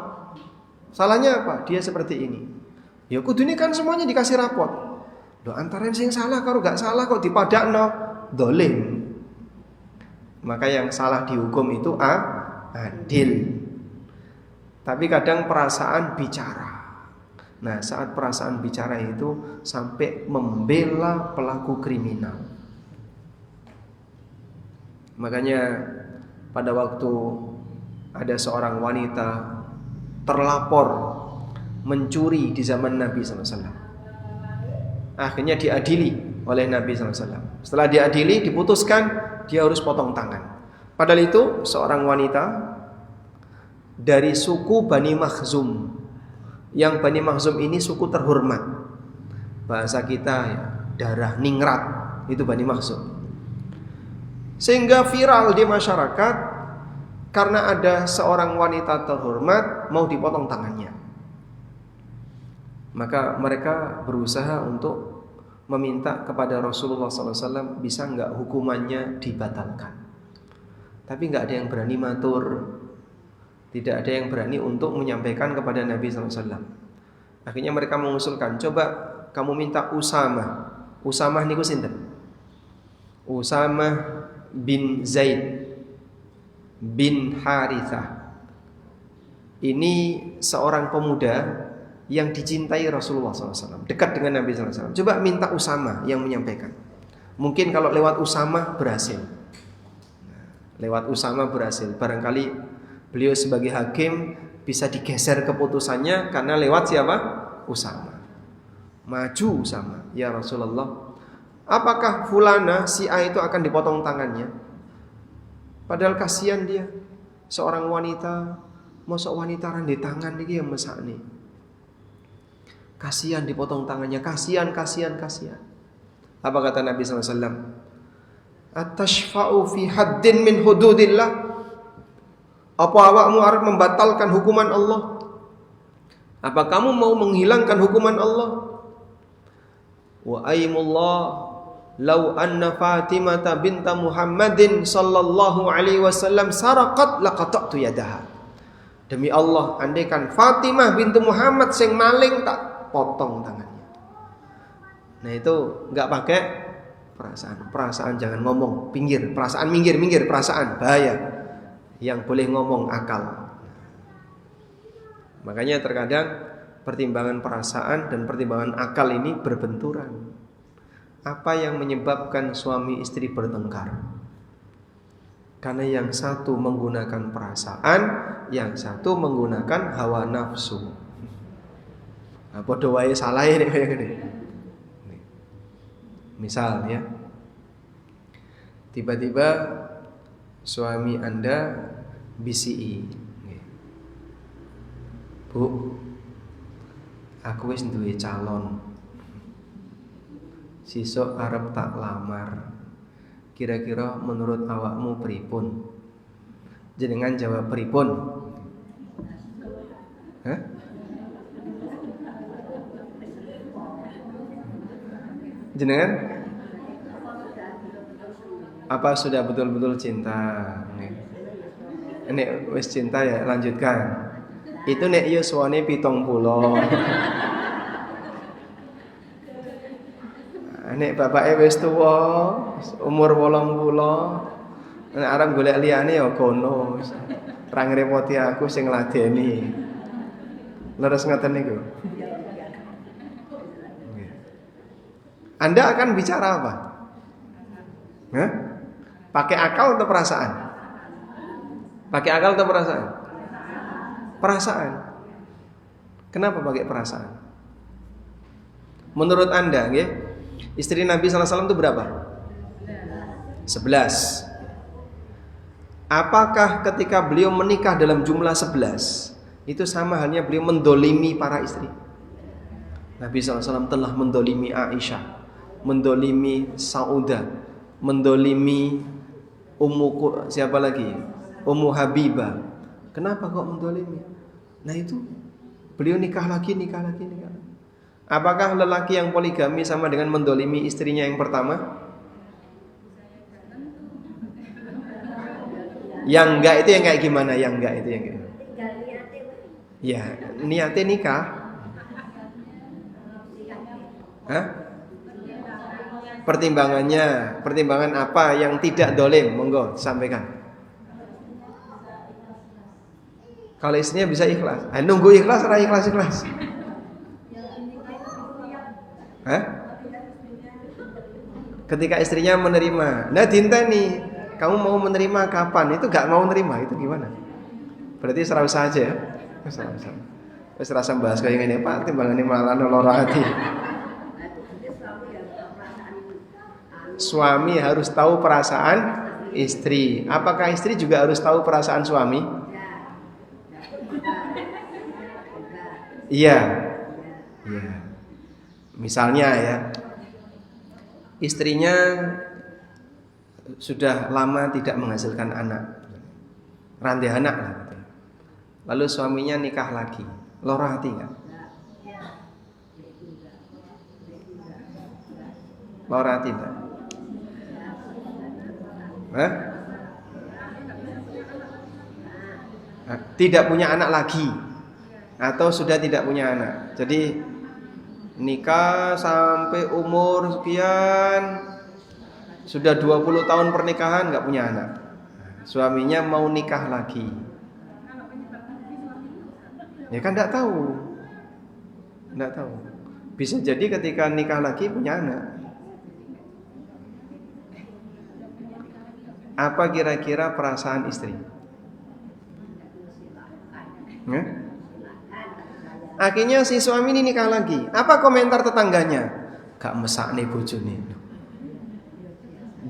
Salahnya apa? Dia seperti ini. Ya kudune kan semuanya dikasih rapot. Loh antara sing salah karo gak salah kok dipadakno, dolim. Maka yang salah dihukum itu adil. Tapi kadang perasaan bicara. Nah, saat perasaan bicara itu sampai membela pelaku kriminal. Makanya pada waktu ada seorang wanita terlapor mencuri di zaman Nabi SAW, akhirnya diadili oleh Nabi SAW. Setelah diadili, diputuskan dia harus potong tangan. Padahal itu seorang wanita dari suku Bani Makhzum. Yang Bani Makhzum ini suku terhormat. Bahasa kita ya, darah ningrat, itu Bani Makhzum. Sehingga viral di masyarakat karena ada seorang wanita terhormat mau dipotong tangannya. Maka mereka berusaha untuk meminta kepada Rasulullah SAW, bisa enggak hukumannya dibatalkan. Tapi enggak ada yang berani matur. Tidak ada yang berani untuk menyampaikan kepada Nabi SAW. Akhirnya mereka mengusulkan, coba kamu minta Usamah. Usamah niku sinten? Usamah bin Zaid bin Harithah. Ini seorang pemuda yang dicintai Rasulullah SAW, dekat dengan Nabi SAW. Coba minta Usama yang menyampaikan. Mungkin kalau lewat Usama berhasil. Lewat Usama berhasil. Barangkali beliau sebagai hakim bisa digeser keputusannya karena lewat siapa? Usama. Maju Usama, ya Rasulullah, apakah fulana si A itu akan dipotong tangannya? Padahal kasihan dia, seorang wanita, mosok wanita randi tangan iki yang mesakne. Kasihan dipotong tangannya, kasihan. Apa kata Nabi SAW? Atashfa'u fi haddin min hududillah? Apa awakmu arep membatalkan hukuman Allah? Apa kamu mau menghilangkan hukuman Allah? Wa aimullah law anna Fatimah binta Muhammadin sallallahu alaihi wasallam saraqat laqata'tu yadaha. Demi Allah, andaikan Fatimah bintu Muhammad sing maling, tak potong tangannya. Nah itu enggak pakai perasaan jangan ngomong, pinggir, perasaan minggir, perasaan bahaya. Yang boleh ngomong akal. Makanya terkadang pertimbangan perasaan dan pertimbangan akal ini berbenturan. Apa yang menyebabkan suami istri bertengkar? Karena yang satu menggunakan perasaan, yang satu menggunakan hawa nafsu. Nah, padha wae salah ini kayak gini. Misal ya, tiba-tiba suami Anda BCI, Bu, aku wis duwe calon, sesuk arep tak lamar. Kira-kira menurut awakmu pripun? Jenengan jawab pripun? Hah? Jenengan? Apa sudah betul-betul cinta? Nek wis cinta ya lanjutkan. Itu nek yuswane 70. Nek bapake wis tuwa, umur 80, nek arep golek liyane ya kono. Ora ngrepoti aku sing ngladeni. Leres ngoten niku. Anda akan bicara apa? Hah? Pakai akal atau perasaan? Pakai akal atau perasaan? Perasaan. Kenapa pakai perasaan? Menurut Anda, nggih, istri Nabi SAW itu berapa? 11. Apakah ketika beliau menikah dalam jumlah 11 itu sama halnya beliau mendolimi para istri? Nabi SAW telah mendolimi Aisyah, mendolimi Saudah, mendolimi siapa lagi? Ummu Habibah. Kenapa kok mendolimi? Nah itu beliau nikah lagi. Apakah lelaki yang poligami sama dengan mendolimi istrinya yang pertama? Yang enggak itu yang kayak gimana? Yang enggak itu yang kayak ya, niatnya nikah. Hah? Pertimbangan apa yang tidak dolim? Monggo sampaikan. Kalau istrinya bisa ikhlas, nunggu ikhlas, ikhlas. Hah? Ketika istrinya menerima, nah dinteni, kamu mau menerima kapan? Itu gak mau menerima, itu gimana? Berarti serau saja ya. Wis rasa bahas kayak ngene Pak, timbangane malah lara hati. Suami harus tahu perasaan istri. Apakah istri juga harus tahu perasaan suami? Iya. Misalnya ya, istrinya sudah lama tidak menghasilkan anak, randai anak lah. Lalu suaminya nikah lagi, lara hati nggak? Lara hati nggak? Tidak punya anak lagi atau sudah tidak punya anak. Jadi nikah sampai umur sekian, sudah 20 tahun pernikahan nggak punya anak. Suaminya mau nikah lagi. Ya kan nggak tahu. Enggak tahu. Bisa jadi ketika nikah lagi punya anak. Apa kira-kira perasaan istri? Akhirnya si suami ini nikah lagi. Apa komentar tetangganya? Gak mesakne bojone.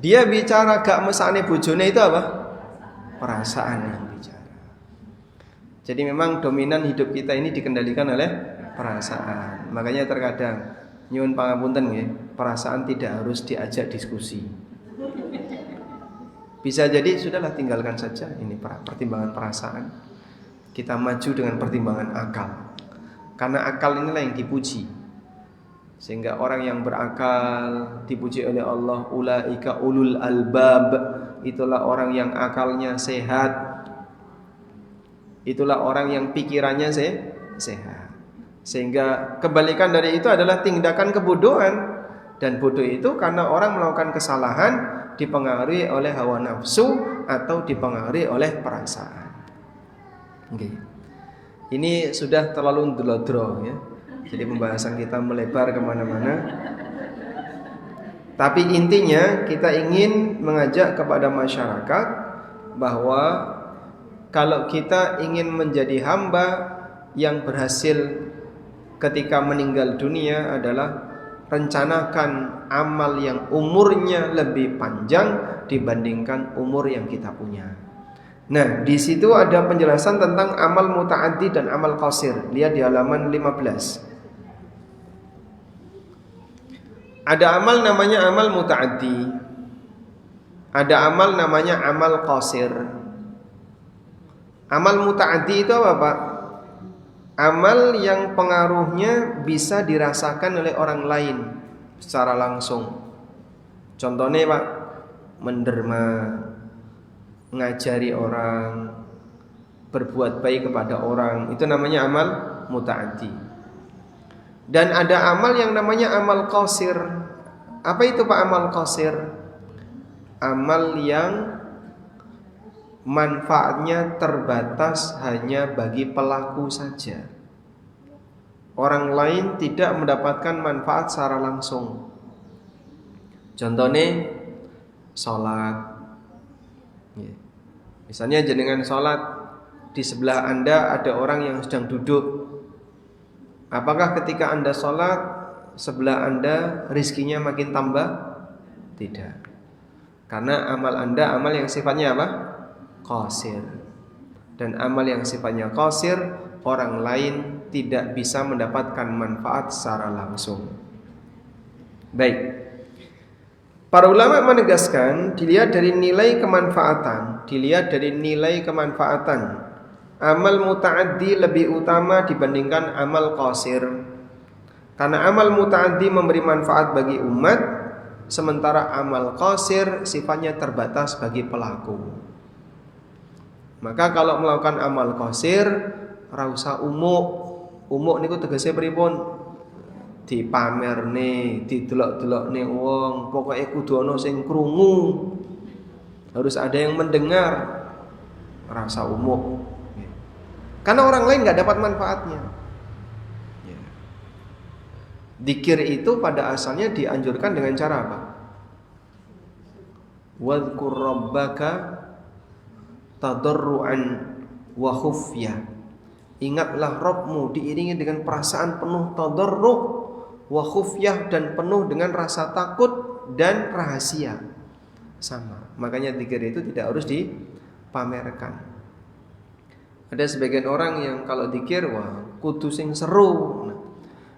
Dia bicara gak mesakne bojone itu apa? Perasaan yang bicara. Jadi memang dominan hidup kita ini dikendalikan oleh perasaan. Makanya terkadang nyuwun pangapunten nggih, perasaan tidak harus diajak diskusi. Bisa jadi sudahlah tinggalkan saja ini pertimbangan perasaan. Kita maju dengan pertimbangan akal. Karena akal inilah yang dipuji. Sehingga orang yang berakal dipuji oleh Allah, ulaika ulul albab. Itulah orang yang akalnya sehat. Itulah orang yang pikirannya sehat. Sehingga kebalikan dari itu adalah tindakan kebodohan. Dan bodoh itu karena orang melakukan kesalahan dipengaruhi oleh hawa nafsu atau dipengaruhi oleh perasaan. Okay. Ini sudah terlalu ndlodro ya. Jadi pembahasan kita melebar kemana-mana. Tapi intinya kita ingin mengajak kepada masyarakat bahwa kalau kita ingin menjadi hamba yang berhasil ketika meninggal dunia adalah rencanakan amal yang umurnya lebih panjang dibandingkan umur yang kita punya. Nah, di situ ada penjelasan tentang amal muta'addi dan amal qasir. Lihat di halaman 15. Ada amal namanya amal muta'addi. Ada amal namanya amal qasir. Amal muta'addi itu apa, Pak? Amal yang pengaruhnya bisa dirasakan oleh orang lain secara langsung. Contohnya, Pak, menderma, ngajari orang, berbuat baik kepada orang, itu namanya amal muta'addi. Dan ada amal yang namanya amal qasir. Apa itu, Pak, amal qasir? Amal yang manfaatnya terbatas hanya bagi pelaku saja. Orang lain tidak mendapatkan manfaat secara langsung. Contohnya sholat. Misalnya jenengan sholat, di sebelah Anda ada orang yang sedang duduk. Apakah ketika Anda sholat, sebelah Anda rizkinya makin tambah? Tidak. Karena amal Anda amal yang sifatnya apa? Qasir. Dan amal yang sifatnya qasir, orang lain tidak bisa mendapatkan manfaat secara langsung. Baik. Para ulama menegaskan dilihat dari nilai kemanfaatan. Amal muta'addi lebih utama dibandingkan amal qasir. Karena amal muta'addi memberi manfaat bagi umat, sementara amal qasir sifatnya terbatas bagi pelaku. Maka kalau melakukan amal qasir, ora usah umuk niku tegese pripun? Dipamerne, didelok-delokne wong, pokoke kudu ana sing krungu. Harus ada yang mendengar. Rasa umum. Karena orang lain enggak dapat manfaatnya. Dzikir itu pada asalnya dianjurkan dengan cara apa? Wadhkur rabbaka tadarruan wa khufyah. Ingatlah Rabbmu diiringi dengan perasaan penuh tadarru' wa khufyah, dan penuh dengan rasa takut dan rahasia. Sama. Makanya dzikir itu tidak harus dipamerkan. Ada sebagian orang yang kalau dzikir wah kudu sing seru. Nah,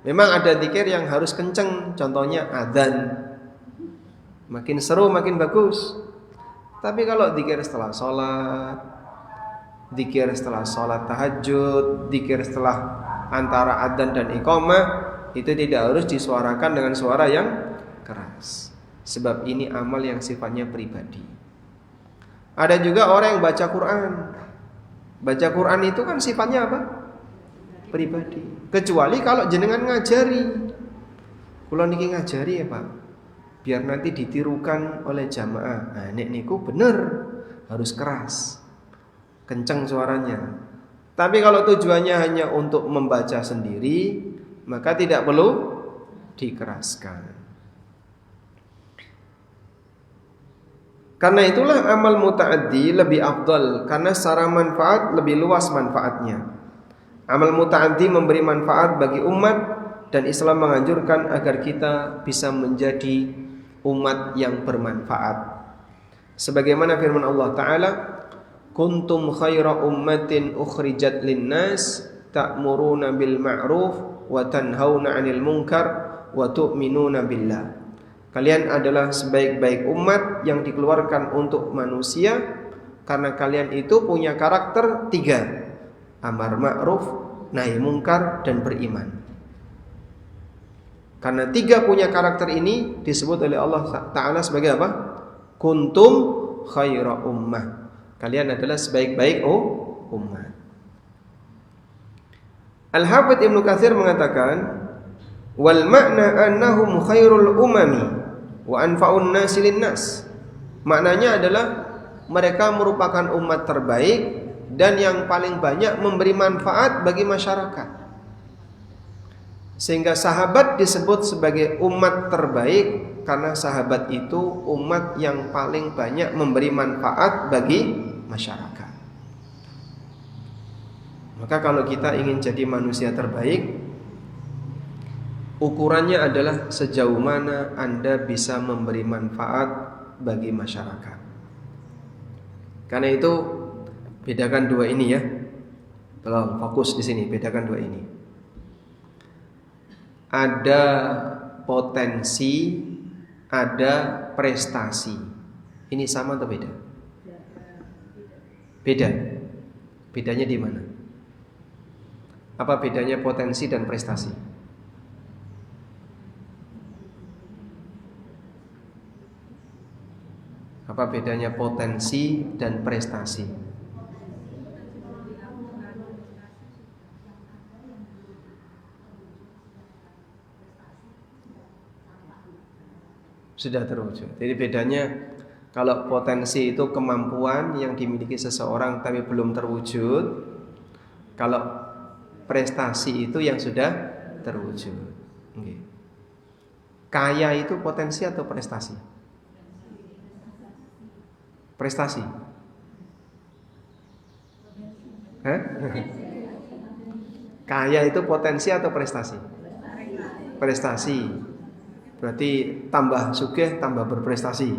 memang ada dzikir yang harus kenceng, contohnya adzan. Makin seru makin bagus. Tapi kalau dzikir setelah sholat, dzikir setelah sholat tahajud, dzikir setelah antara adzan dan iqamah, itu tidak harus disuarakan dengan suara yang keras. Sebab ini amal yang sifatnya pribadi. Ada juga orang yang baca Quran. Baca Quran itu kan sifatnya apa? Pribadi. Kecuali kalau jenengan ngajari. Kula niki ngajari ya, Pak. Biar nanti ditirukan oleh jamaah. Nah, nek niku bener harus keras. Kenceng suaranya. Tapi kalau tujuannya hanya untuk membaca sendiri, maka tidak perlu dikeraskan. Karena itulah amal muta'addi lebih afdal, karena secara manfaat lebih luas manfaatnya. Amal muta'addi memberi manfaat bagi umat, dan Islam menganjurkan agar kita bisa menjadi umat yang bermanfaat. Sebagaimana firman Allah Ta'ala, kuntum khaira ummatin ukhrijat linnas ta'muruna bil ma'ruf wa tanhauna 'anil munkar wa tu'minuna billah. Kalian adalah sebaik-baik umat yang dikeluarkan untuk manusia, karena kalian itu punya karakter 3: amar ma'ruf, nahi mungkar, dan beriman. Karena 3 punya karakter ini disebut oleh Allah Ta'ala sebagai apa? Kuntum khaira ummah. Kalian adalah sebaik-baik umat. Al-Hafidz Ibnu Katsir mengatakan, wal makna annahum khairul umami wa anfa'un nasi linnas. Maknanya adalah mereka merupakan umat terbaik dan yang paling banyak memberi manfaat bagi masyarakat. Sehingga sahabat disebut sebagai umat terbaik karena sahabat itu umat yang paling banyak memberi manfaat bagi masyarakat. Maka kalau kita ingin jadi manusia terbaik, ukurannya adalah sejauh mana Anda bisa memberi manfaat bagi masyarakat. Karena itu bedakan 2 ini ya. Tolong fokus di sini, bedakan 2 ini. Ada potensi, ada prestasi. Ini sama atau beda? Beda. Bedanya di mana? Apa bedanya potensi dan prestasi? Apa bedanya potensi dan prestasi? Sudah terwujud. Jadi bedanya, kalau potensi itu kemampuan yang dimiliki seseorang tapi belum terwujud. Kalau prestasi itu yang sudah terwujud. Okay. Kaya itu potensi atau prestasi? Prestasi. Hah? Kaya itu potensi atau prestasi? Prestasi. Berarti tambah sugih, tambah berprestasi.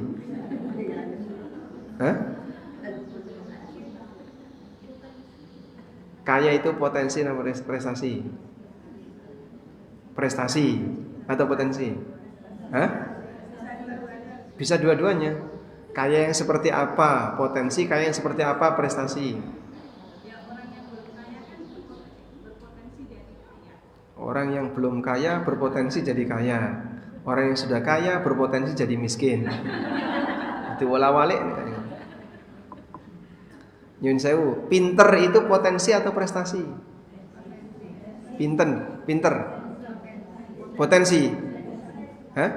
Hah? Kaya itu potensi atau prestasi? Prestasi atau potensi? Hah? Bisa dua-duanya. Kaya yang seperti apa? Potensi. Kaya yang seperti apa? Prestasi. Orang yang belum kaya berpotensi jadi kaya. Orang yang sudah kaya berpotensi jadi miskin. Itu wala-walik. Nyun sewu, pinter itu potensi atau prestasi? Pinter. Potensi. Hah?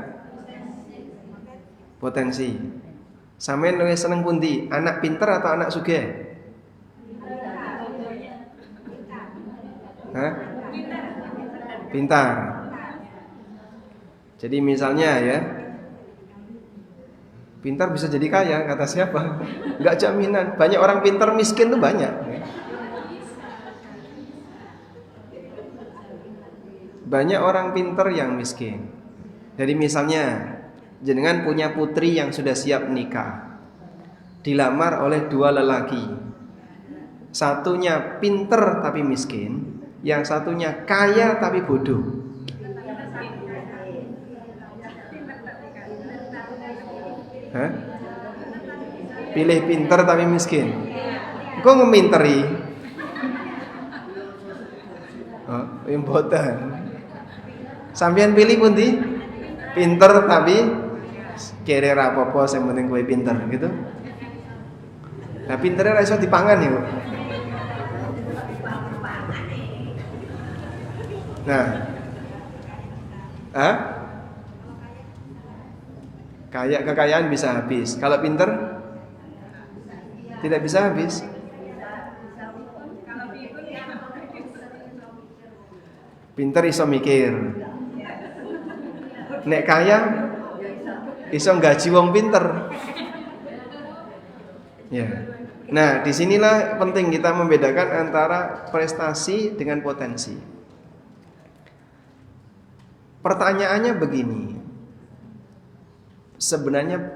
Potensi. Sampeyan luwih seneng pundi? Anak pinter atau anak sugih? Hah? Pintar. Jadi misalnya ya, pintar bisa jadi kaya, kata siapa? Enggak jaminan. Banyak orang pintar miskin tuh banyak. Banyak orang pintar yang miskin. Jadi misalnya, jenengan punya putri yang sudah siap nikah, dilamar oleh 2 lelaki. Satunya pintar tapi miskin, yang satunya kaya tapi bodoh. Hah? Pilih pinter tapi miskin. Kok ngeminteri? Oh, yang boten. Sampeyan pilih pundi? Pinter tapi kere rapopo sing penting kowe pinter gitu. Nah, pinternya ra iso dipangan ya. Nah. Hah? Kekayaan bisa habis. Kalau pinter tidak bisa habis. 2 Pinter iso mikir. Nek kaya iso gaji wong pinter. Ya. Nah, disinilah penting kita membedakan antara prestasi dengan potensi. Pertanyaannya begini. Sebenarnya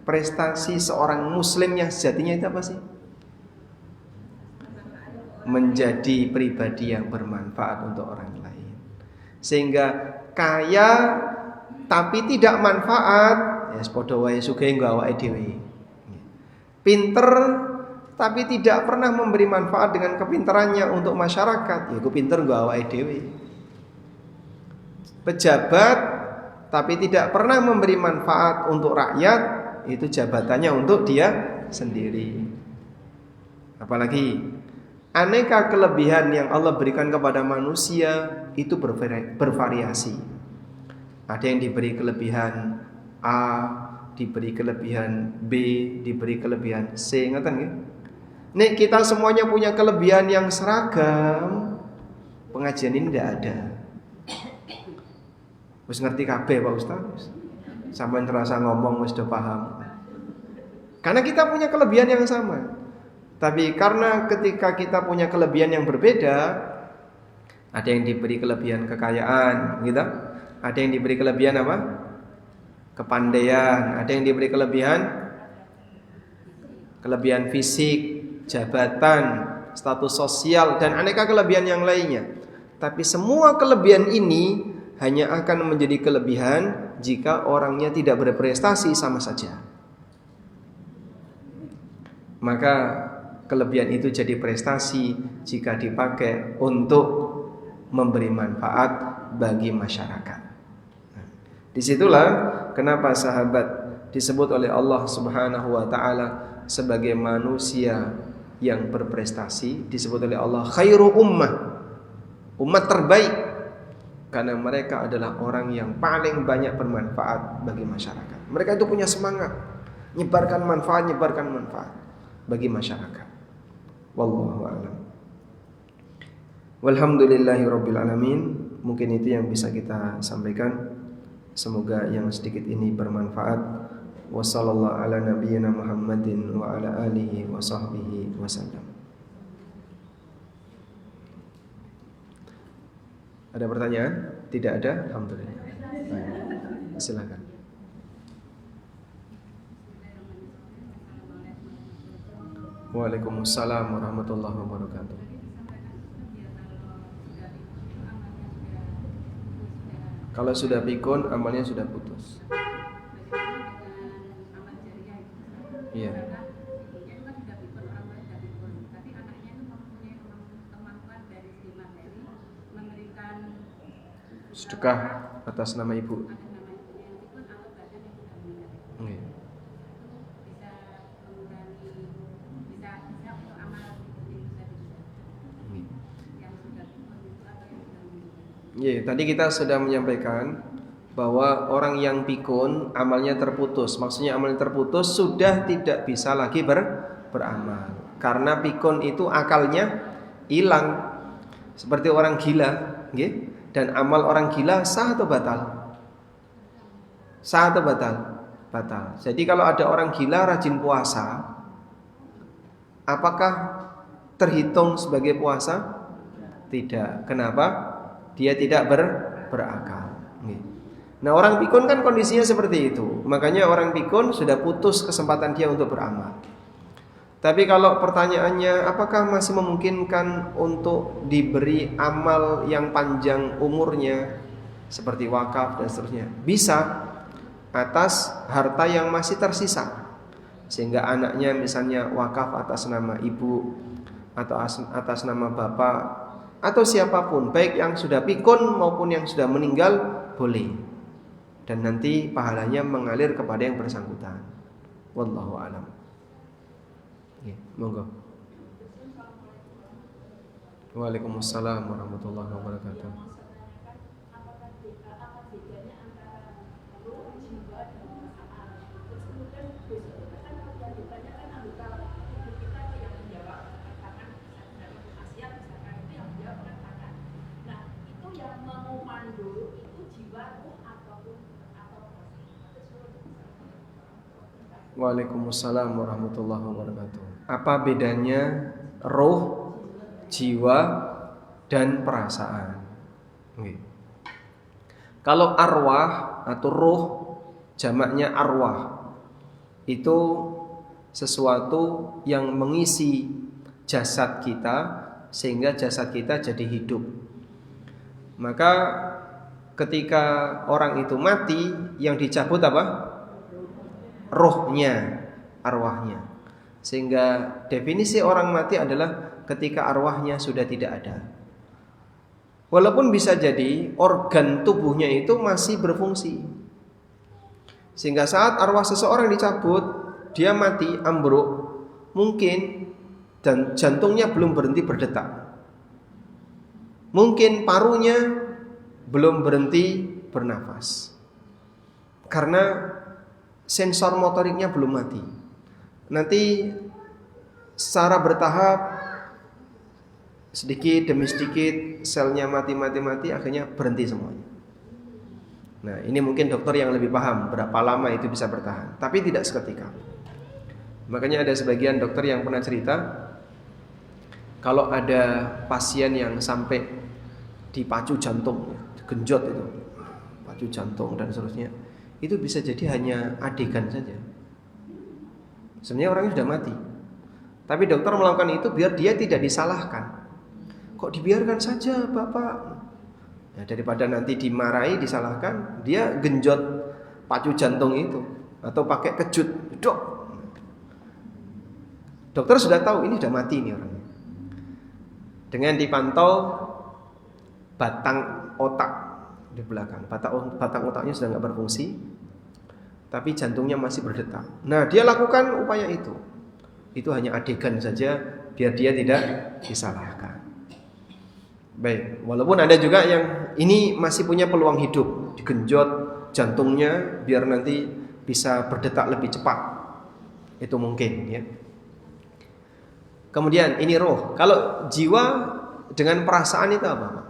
prestasi seorang muslim yang sejatinya itu apa sih? Menjadi pribadi yang bermanfaat untuk orang lain. Sehingga kaya tapi tidak manfaat, ya padha wae sugih nggo awake dhewe. Pinter tapi tidak pernah memberi manfaat dengan kepinterannya untuk masyarakat, ya iku pinter nggo awake dhewe. Pejabat tapi tidak pernah memberi manfaat untuk rakyat, itu jabatannya untuk dia sendiri. Apalagi aneka kelebihan yang Allah berikan kepada manusia itu bervariasi. Ada yang diberi kelebihan A, diberi kelebihan B, diberi kelebihan C, ngoten nggih? Nek kita semuanya punya kelebihan yang seragam, pengajian ini tidak ada. Wis ngerti kabeh Pak Ustaz. Sampeyan terasa ngomong wis do paham. Karena kita punya kelebihan yang sama. Tapi karena ketika kita punya kelebihan yang berbeda, ada yang diberi kelebihan kekayaan, gitu. Ada yang diberi kelebihan apa? Kepandaian, ada yang diberi kelebihan fisik, jabatan, status sosial, dan aneka kelebihan yang lainnya. Tapi semua kelebihan ini hanya akan menjadi kelebihan jika orangnya tidak berprestasi sama saja. Maka kelebihan itu jadi prestasi jika dipakai untuk memberi manfaat bagi masyarakat. Disitulah kenapa sahabat disebut oleh Allah Subhanahu wa ta'ala sebagai manusia yang berprestasi. Disebut oleh Allah khairu ummah, umat terbaik, karena mereka adalah orang yang paling banyak bermanfaat bagi masyarakat. Mereka itu punya semangat nyebarkan manfaat bagi masyarakat. Wallahu a'lam. Walhamdulillahirabbil alamin. Mungkin itu yang bisa kita sampaikan. Semoga yang sedikit ini bermanfaat. Wassallallahu ala nabiyyina Muhammadin wa ala alihi wa sahbihi wasallam. Ada pertanyaan? Tidak ada? Alhamdulillah. Silakan. Waalaikumsalam warahmatullahi wabarakatuh. Kalau sudah pikun, amalnya sudah putus. Iya. Sedekah atas nama ibu. Iya. Ya, tadi kita sudah menyampaikan bahwa orang yang pikun amalnya terputus. Maksudnya amalnya terputus sudah tidak bisa lagi beramal. Karena pikun itu akalnya hilang. Seperti orang gila, okay? Dan amal orang gila sah atau batal? Sah atau batal? Batal. Jadi kalau ada orang gila rajin puasa, apakah terhitung sebagai puasa? Tidak. Kenapa? Dia tidak berakal. Nah, orang pikun kan kondisinya seperti itu. Makanya orang pikun sudah putus kesempatan dia untuk beramal. Tapi kalau pertanyaannya apakah masih memungkinkan untuk diberi amal yang panjang umurnya seperti wakaf dan seterusnya? Bisa, atas harta yang masih tersisa. Sehingga anaknya misalnya wakaf atas nama ibu atau atas nama bapak atau siapapun, baik yang sudah pikun maupun yang sudah meninggal, boleh. Dan nanti pahalanya mengalir kepada yang bersangkutan. Wallahu a'lam. Ya, monggo. Waalaikumsalam warahmatullahi wabarakatuh. memandu itu jiwa ataupun Waalaikumsalam warahmatullahi wabarakatuh. Apa bedanya roh, jiwa, dan perasaan? Oke. Kalau arwah atau roh, jamaknya arwah, itu sesuatu yang mengisi jasad kita sehingga jasad kita jadi hidup. Maka ketika orang itu mati, yang dicabut apa? Rohnya, arwahnya. Sehingga definisi orang mati adalah ketika arwahnya sudah tidak ada. Walaupun bisa jadi organ tubuhnya itu masih berfungsi. Sehingga saat arwah seseorang dicabut, dia mati, ambruk, mungkin dan jantungnya belum berhenti berdetak. Mungkin parunya belum berhenti bernafas. Karena sensor motoriknya belum mati. Nanti secara bertahap, sedikit demi sedikit selnya mati, akhirnya berhenti semuanya. Nah, ini mungkin dokter yang lebih paham berapa lama itu bisa bertahan, tapi tidak seketika. Makanya ada sebagian dokter yang pernah cerita, kalau ada pasien yang sampai dipacu jantung, genjot itu, pacu jantung dan seterusnya, itu bisa jadi hanya adegan saja. Sebenarnya orangnya sudah mati, tapi dokter melakukan itu biar dia tidak disalahkan. Kok dibiarkan saja Bapak? Ya, daripada nanti dimarahi, disalahkan, dia genjot pacu jantung itu atau pakai kejut, dok. Dokter sudah tahu ini sudah mati ini orangnya. Dengan dipantau batang otak di belakang, batang otaknya sudah nggak berfungsi, tapi jantungnya masih berdetak. Nah, dia lakukan upaya itu. Itu hanya adegan saja biar dia tidak disalahkan. Baik, walaupun ada juga yang ini masih punya peluang hidup, digenjot jantungnya biar nanti bisa berdetak lebih cepat. Itu mungkin ya. Kemudian ini roh. Kalau jiwa dengan perasaan itu apa, Pak?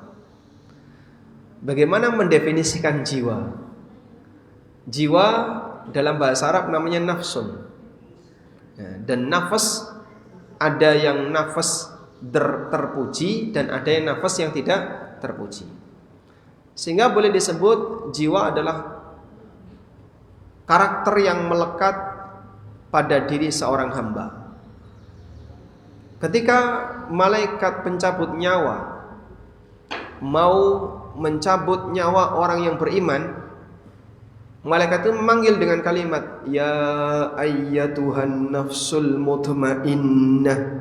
Bagaimana mendefinisikan jiwa? Jiwa dalam bahasa Arab namanya nafsun. Dan nafas, ada yang nafas terpuji dan ada yang nafas yang tidak terpuji. Sehingga boleh disebut jiwa adalah karakter yang melekat pada diri seorang hamba. Ketika malaikat pencabut nyawa mau mencabut nyawa orang yang beriman, malaikat itu memanggil dengan kalimat, ya ayyatuhan nafsul mutmainnah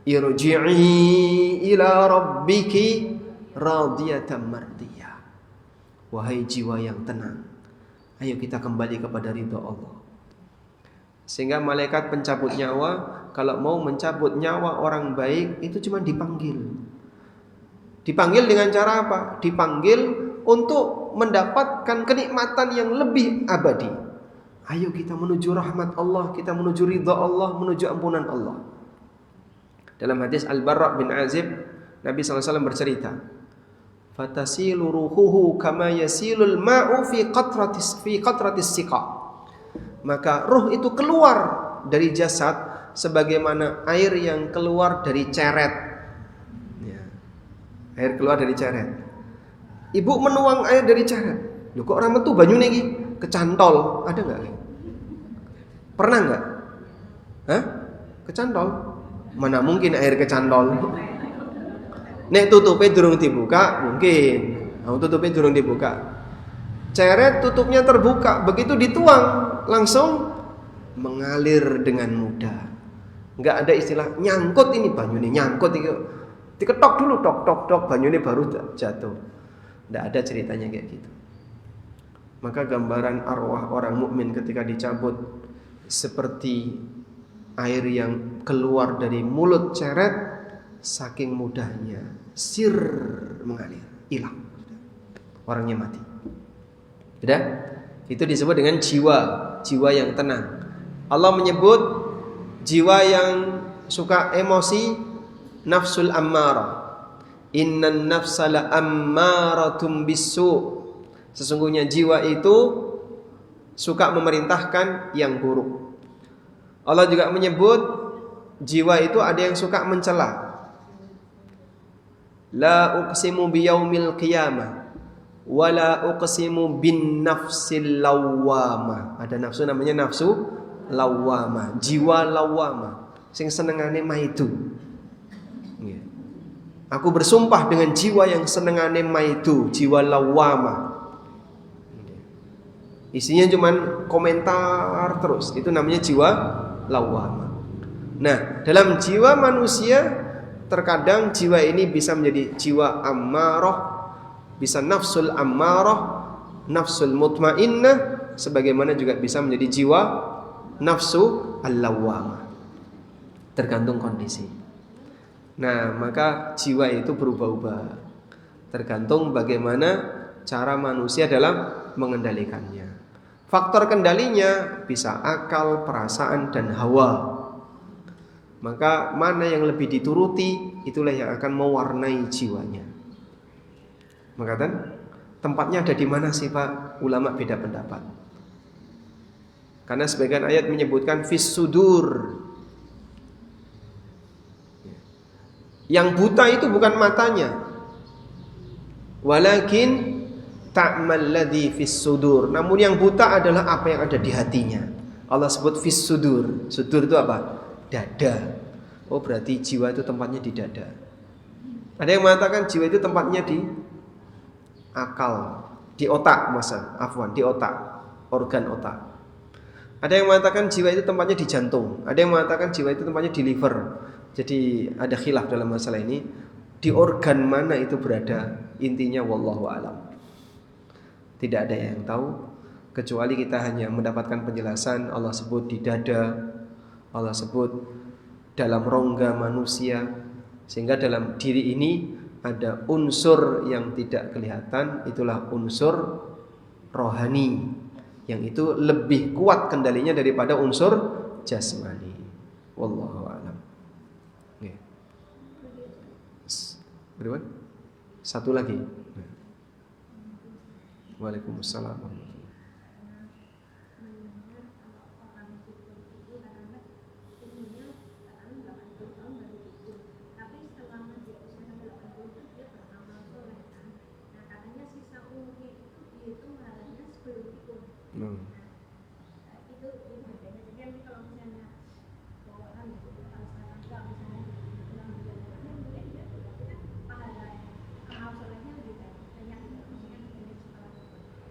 irji'i ila rabbiki radiyatan mardiyah. Wahai jiwa yang tenang, ayo kita kembali kepada ridha Allah. Sehingga malaikat pencabut nyawa kalau mau mencabut nyawa orang baik itu cuma dipanggil. Dipanggil dengan cara apa? Dipanggil untuk mendapatkan kenikmatan yang lebih abadi. Ayo kita menuju rahmat Allah, kita menuju ridha Allah, menuju ampunan Allah. Dalam hadis Al-Barra bin Azib, Nabi SAW bercerita, fatasilu ruhuhu kama yasilul ma'u fi qatratis siqa. Maka ruh itu keluar dari jasad sebagaimana air yang keluar dari ceret. Ya. Air keluar dari ceret. Ibu menuang air dari ceret. Loh, kok orang metu banyu nih kecantol? Ada enggak? Pernah enggak? Hah? Kecantol? Mana mungkin air kecantol? Nek tutupnya durung dibuka, mungkin. Nah, tutupnya durung dibuka. Ceret tutupnya terbuka, begitu dituang langsung mengalir dengan mudah. Enggak ada istilah nyangkut ini banyune, nyangkut itu. Diketok dulu, tok banyune baru jatuh. Enggak ada ceritanya kayak gitu. Maka gambaran arwah orang mukmin ketika dicabut seperti air yang keluar dari mulut ceret, saking mudahnya sir mengalir, hilang. Orangnya mati. Sudah? Itu disebut dengan jiwa, jiwa yang tenang. Allah menyebut jiwa yang suka emosi nafsul ammarah. Innan nafsa la ammaratum bisu. Sesungguhnya jiwa itu suka memerintahkan yang buruk. Allah juga menyebut jiwa itu ada yang suka mencela. La uqsimu biyaumil qiyamah wa la uqsimu bin nafsil lawwamah. Ada nafsu namanya nafsu lawwamah, jiwa lawwamah sing senengane maidu. Aku bersumpah dengan jiwa yang senengane maidu, jiwa lawwamah. Isinya cuman komentar terus. Itu namanya jiwa lawwamah. Nah, dalam jiwa manusia terkadang jiwa ini bisa menjadi jiwa ammarah, bisa nafsul ammarah, nafsul mutmainnah, sebagaimana juga bisa menjadi jiwa nafsu al-lawwamah. Tergantung kondisi. Nah, maka jiwa itu berubah-ubah tergantung bagaimana cara manusia dalam mengendalikannya. Faktor kendalinya bisa akal, perasaan, dan hawa. Maka mana yang lebih dituruti, itulah yang akan mewarnai jiwanya. Maka kan tempatnya ada di mana sih Pak? Ulama beda pendapat. Karena sebagian ayat menyebutkan fis sudur. Yang buta itu bukan matanya, walakin ta'mal ladzi fis sudur. Namun yang buta adalah apa yang ada di hatinya. Allah sebut fis sudur. Sudur itu apa? Dada. Oh, berarti jiwa itu tempatnya di dada. Ada yang mengatakan jiwa itu tempatnya di akal, di otak, di otak, organ otak. Ada yang mengatakan jiwa itu tempatnya di jantung. Ada yang mengatakan jiwa itu tempatnya di liver. Jadi ada khilaf dalam masalah ini. Di organ mana itu berada, intinya wallahu alam. Tidak ada yang tahu, kecuali kita hanya mendapatkan penjelasan. Allah sebut di dada, Allah sebut dalam rongga manusia. Sehingga dalam diri ini ada unsur yang tidak kelihatan, itulah unsur rohani, yang itu lebih kuat kendalinya daripada unsur jasmani. Wallahu a'lam. Berapa? Satu lagi. Waalaikumsalam.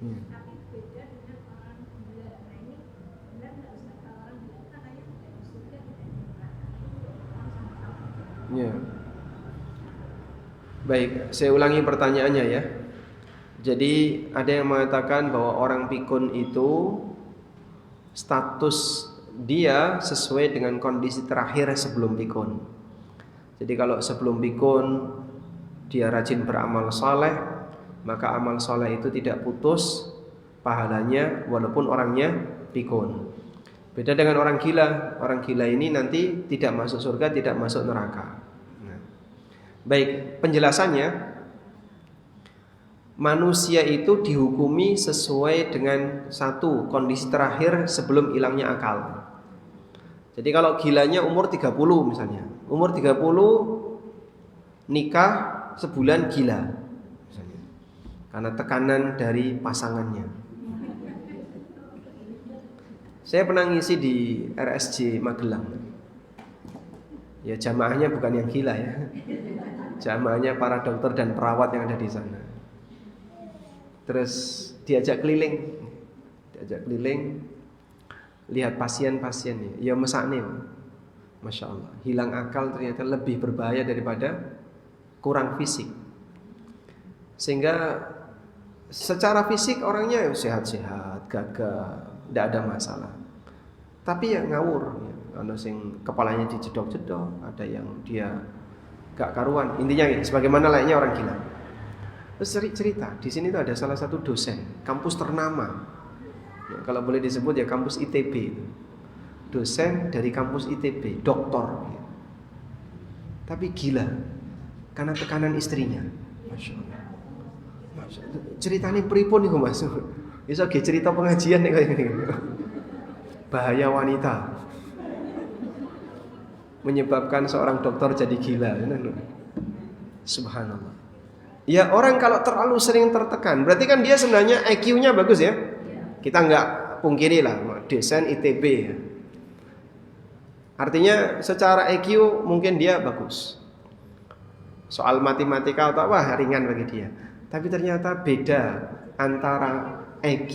Tapi beda dengan orang gila. Nah ini benar nggak usah kalau orang gila itu katanya tidak di surga, tidak di neraka. Ya. Baik, saya ulangi pertanyaannya ya. Jadi ada yang mengatakan bahwa orang pikun itu status dia sesuai dengan kondisi terakhir sebelum pikun. Jadi kalau sebelum pikun dia rajin beramal saleh, maka amal soleh itu tidak putus pahalanya walaupun orangnya pikun. Beda dengan orang gila. Orang gila ini nanti tidak masuk surga, tidak masuk neraka. Nah, baik, penjelasannya, manusia itu dihukumi sesuai dengan satu kondisi terakhir sebelum hilangnya akal. Jadi kalau gilanya umur 30 misalnya, umur 30 nikah sebulan gila karena tekanan dari pasangannya. Saya pernah ngisi di RSJ Magelang. Ya jamaahnya bukan yang gila ya. Jamaahnya para dokter dan perawat yang ada di sana. Terus diajak keliling, lihat pasien-pasiennya. Ya mesakne, Masya Allah. Hilang akal ternyata lebih berbahaya daripada kurang fisik. Sehingga secara fisik orangnya sehat-sehat, gagah, tidak ada masalah. Tapi ya ngawur, ya. Ada yang kepalanya dijedok-jedok, ada yang dia gak karuan. Intinya sebagaimana layaknya orang gila. Terus cerita, di sini tuh ada salah satu dosen kampus ternama. Ya, kalau boleh disebut ya kampus ITB itu. Dosen dari kampus ITB, doktor. Ya. Tapi gila. karena tekanan istrinya. Masya Allah. Ceritanya pripun niku Mas? Iso ge cerita pengajian nek kaya ngene. Bahaya wanita. Menyebabkan seorang dokter jadi gila. Subhanallah. Ya orang kalau terlalu sering tertekan, berarti kan dia sebenarnya IQ-nya bagus ya. Kita nggak pungkiri lah, dosen ITB ya. Artinya secara IQ mungkin dia bagus. Soal matematika atau wah ringan bagi dia. Tapi ternyata beda antara IQ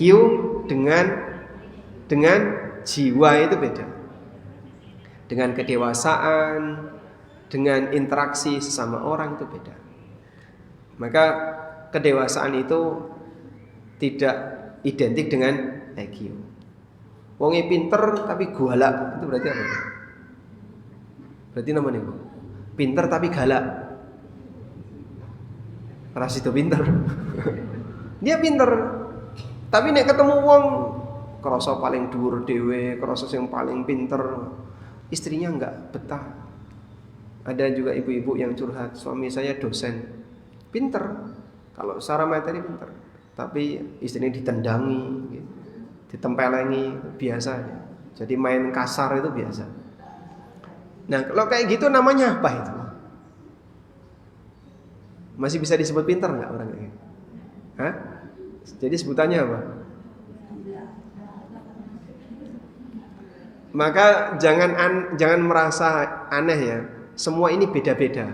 dengan jiwa itu beda. Dengan kedewasaan, dengan interaksi sesama orang itu beda. Maka kedewasaan itu tidak identik dengan IQ. Wonge pinter tapi galak itu berarti apa? Berarti namanya apa? Pinter tapi galak. Ras itu pinter. Dia pinter. Tapi nek ketemu wong krasa paling dhuwur dhewe, krasa sing paling pinter, istrinya enggak betah. Ada juga ibu-ibu yang curhat, suami saya dosen, pinter. Kalau secara materi pinter, tapi istrinya ditendangi, gitu, ditempelengi, biasa. Jadi main kasar itu biasa. Nah, kalau kayak gitu namanya apa itu? Masih bisa disebut pinter nggak orang ini? Hah? Jadi sebutannya apa? Maka jangan merasa aneh ya. Semua ini beda-beda.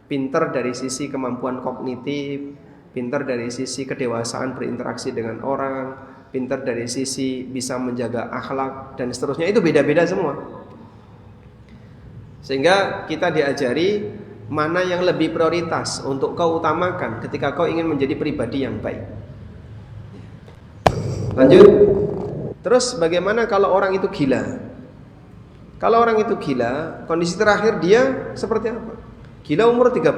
Pinter dari sisi kemampuan kognitif, pinter dari sisi kedewasaan berinteraksi dengan orang, pinter dari sisi bisa menjaga akhlak dan seterusnya, itu beda-beda semua. Sehingga kita diajari mana yang lebih prioritas untuk kau utamakan ketika kau ingin menjadi pribadi yang baik. Lanjut. Terus bagaimana kalau orang itu gila? Kalau orang itu gila, kondisi terakhir dia seperti apa? Gila umur 30.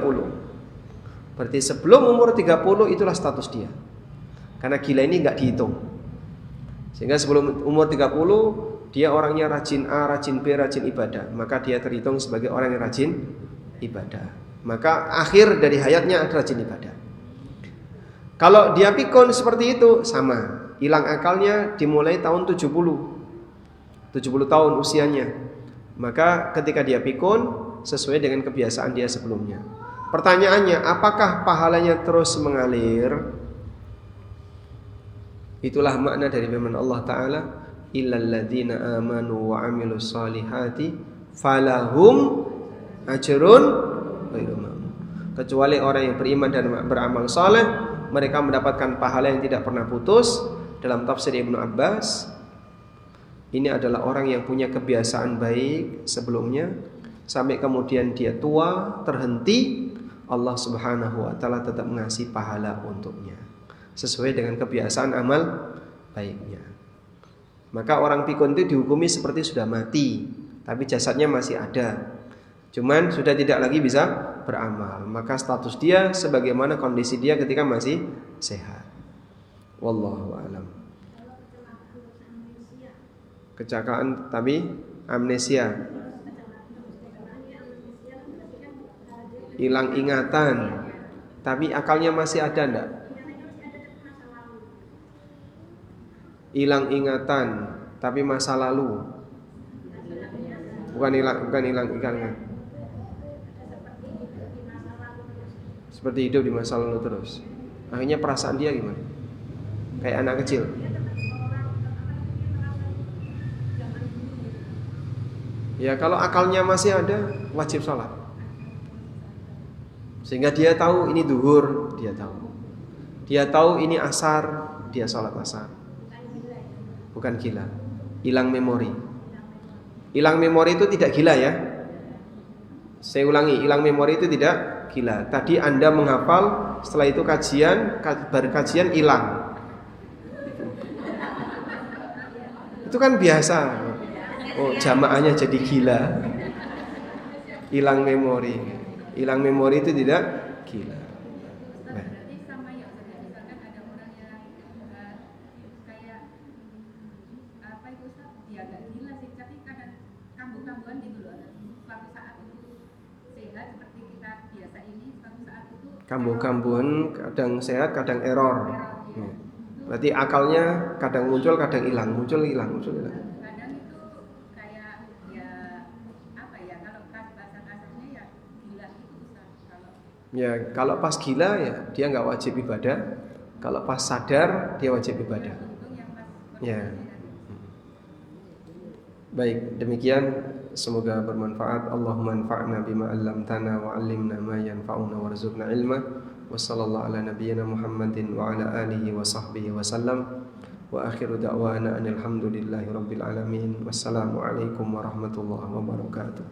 Berarti sebelum umur 30 itulah status dia. Karena gila ini enggak dihitung. Sehingga sebelum umur 30 dia orangnya rajin A, rajin B, rajin ibadah, maka dia terhitung sebagai orang yang rajin ibadah. Maka akhir dari hayatnya adalah rajin ibadah. Kalau dia pikun seperti itu sama, hilang akalnya dimulai tahun 70 tahun usianya. Maka ketika dia pikun sesuai dengan kebiasaan dia sebelumnya. Pertanyaannya, apakah pahalanya terus mengalir? Itulah makna dari firman Allah Ta'ala, illal ladzina amanu wa amilus solihati falahum ajrun ghairu mamnun. Kecuali orang yang beriman dan beramal saleh, mereka mendapatkan pahala yang tidak pernah putus. Dalam tafsir Ibnu Abbas, ini adalah orang yang punya kebiasaan baik sebelumnya, sampai kemudian dia tua, terhenti, Allah Subhanahu wa taala tetap mengasih pahala untuknya sesuai dengan kebiasaan amal baiknya. Maka orang pikun itu dihukumi seperti sudah mati, tapi jasadnya masih ada. Cuman sudah tidak lagi bisa beramal. Maka status dia sebagaimana kondisi dia ketika masih sehat. Wallahu a'lam. Kecelakaan tapi amnesia, hilang ingatan, tapi akalnya masih ada enggak? Hilang ingatan tapi masa lalu. Bukan hilang ingatan. Seperti hidup di masa lalu terus. Akhirnya perasaan dia gimana? Kayak anak kecil. Ya kalau akalnya masih ada, wajib sholat. Sehingga dia tahu ini duhur, dia tahu. Dia tahu ini asar, dia sholat asar. Bukan gila. Hilang memori. Hilang memori itu tidak gila ya. Saya ulangi, hilang memori itu tidak gila. Tadi Anda menghafal, setelah itu kajian hilang. Itu kan biasa. Oh, jamaahnya jadi gila. Hilang memori. Hilang memori itu tidak gila. Kambuh-kambuhan gitu loh. Suatu saat itu sehat seperti kita biasa ini, suatu Kambuh-kambuhan kadang sehat, kadang error. Ya. Berarti akalnya kadang muncul, kadang hilang, muncul hilang, muncul hilang. Kadang itu kayak ya apa ya, kalau bahasa kasarnya ya gila itu Ustaz. Ya, kalau pas gila ya dia nggak wajib ibadah. Kalau pas sadar dia wajib ibadah. Untung yang pas Ya. Baik, demikian semoga bermanfaat. Allahumma anfa'na bima 'allamtana wa 'allimna ma yanfa'una warzuqna ilma. Wassallallahu ala nabiyyina Muhammadin wa ala alihi wa sahbihi wa sallam. Wa akhiru da'wana anil hamdulillahi rabbil alamin. Wassalamu alaikum warahmatullahi wabarakatuh.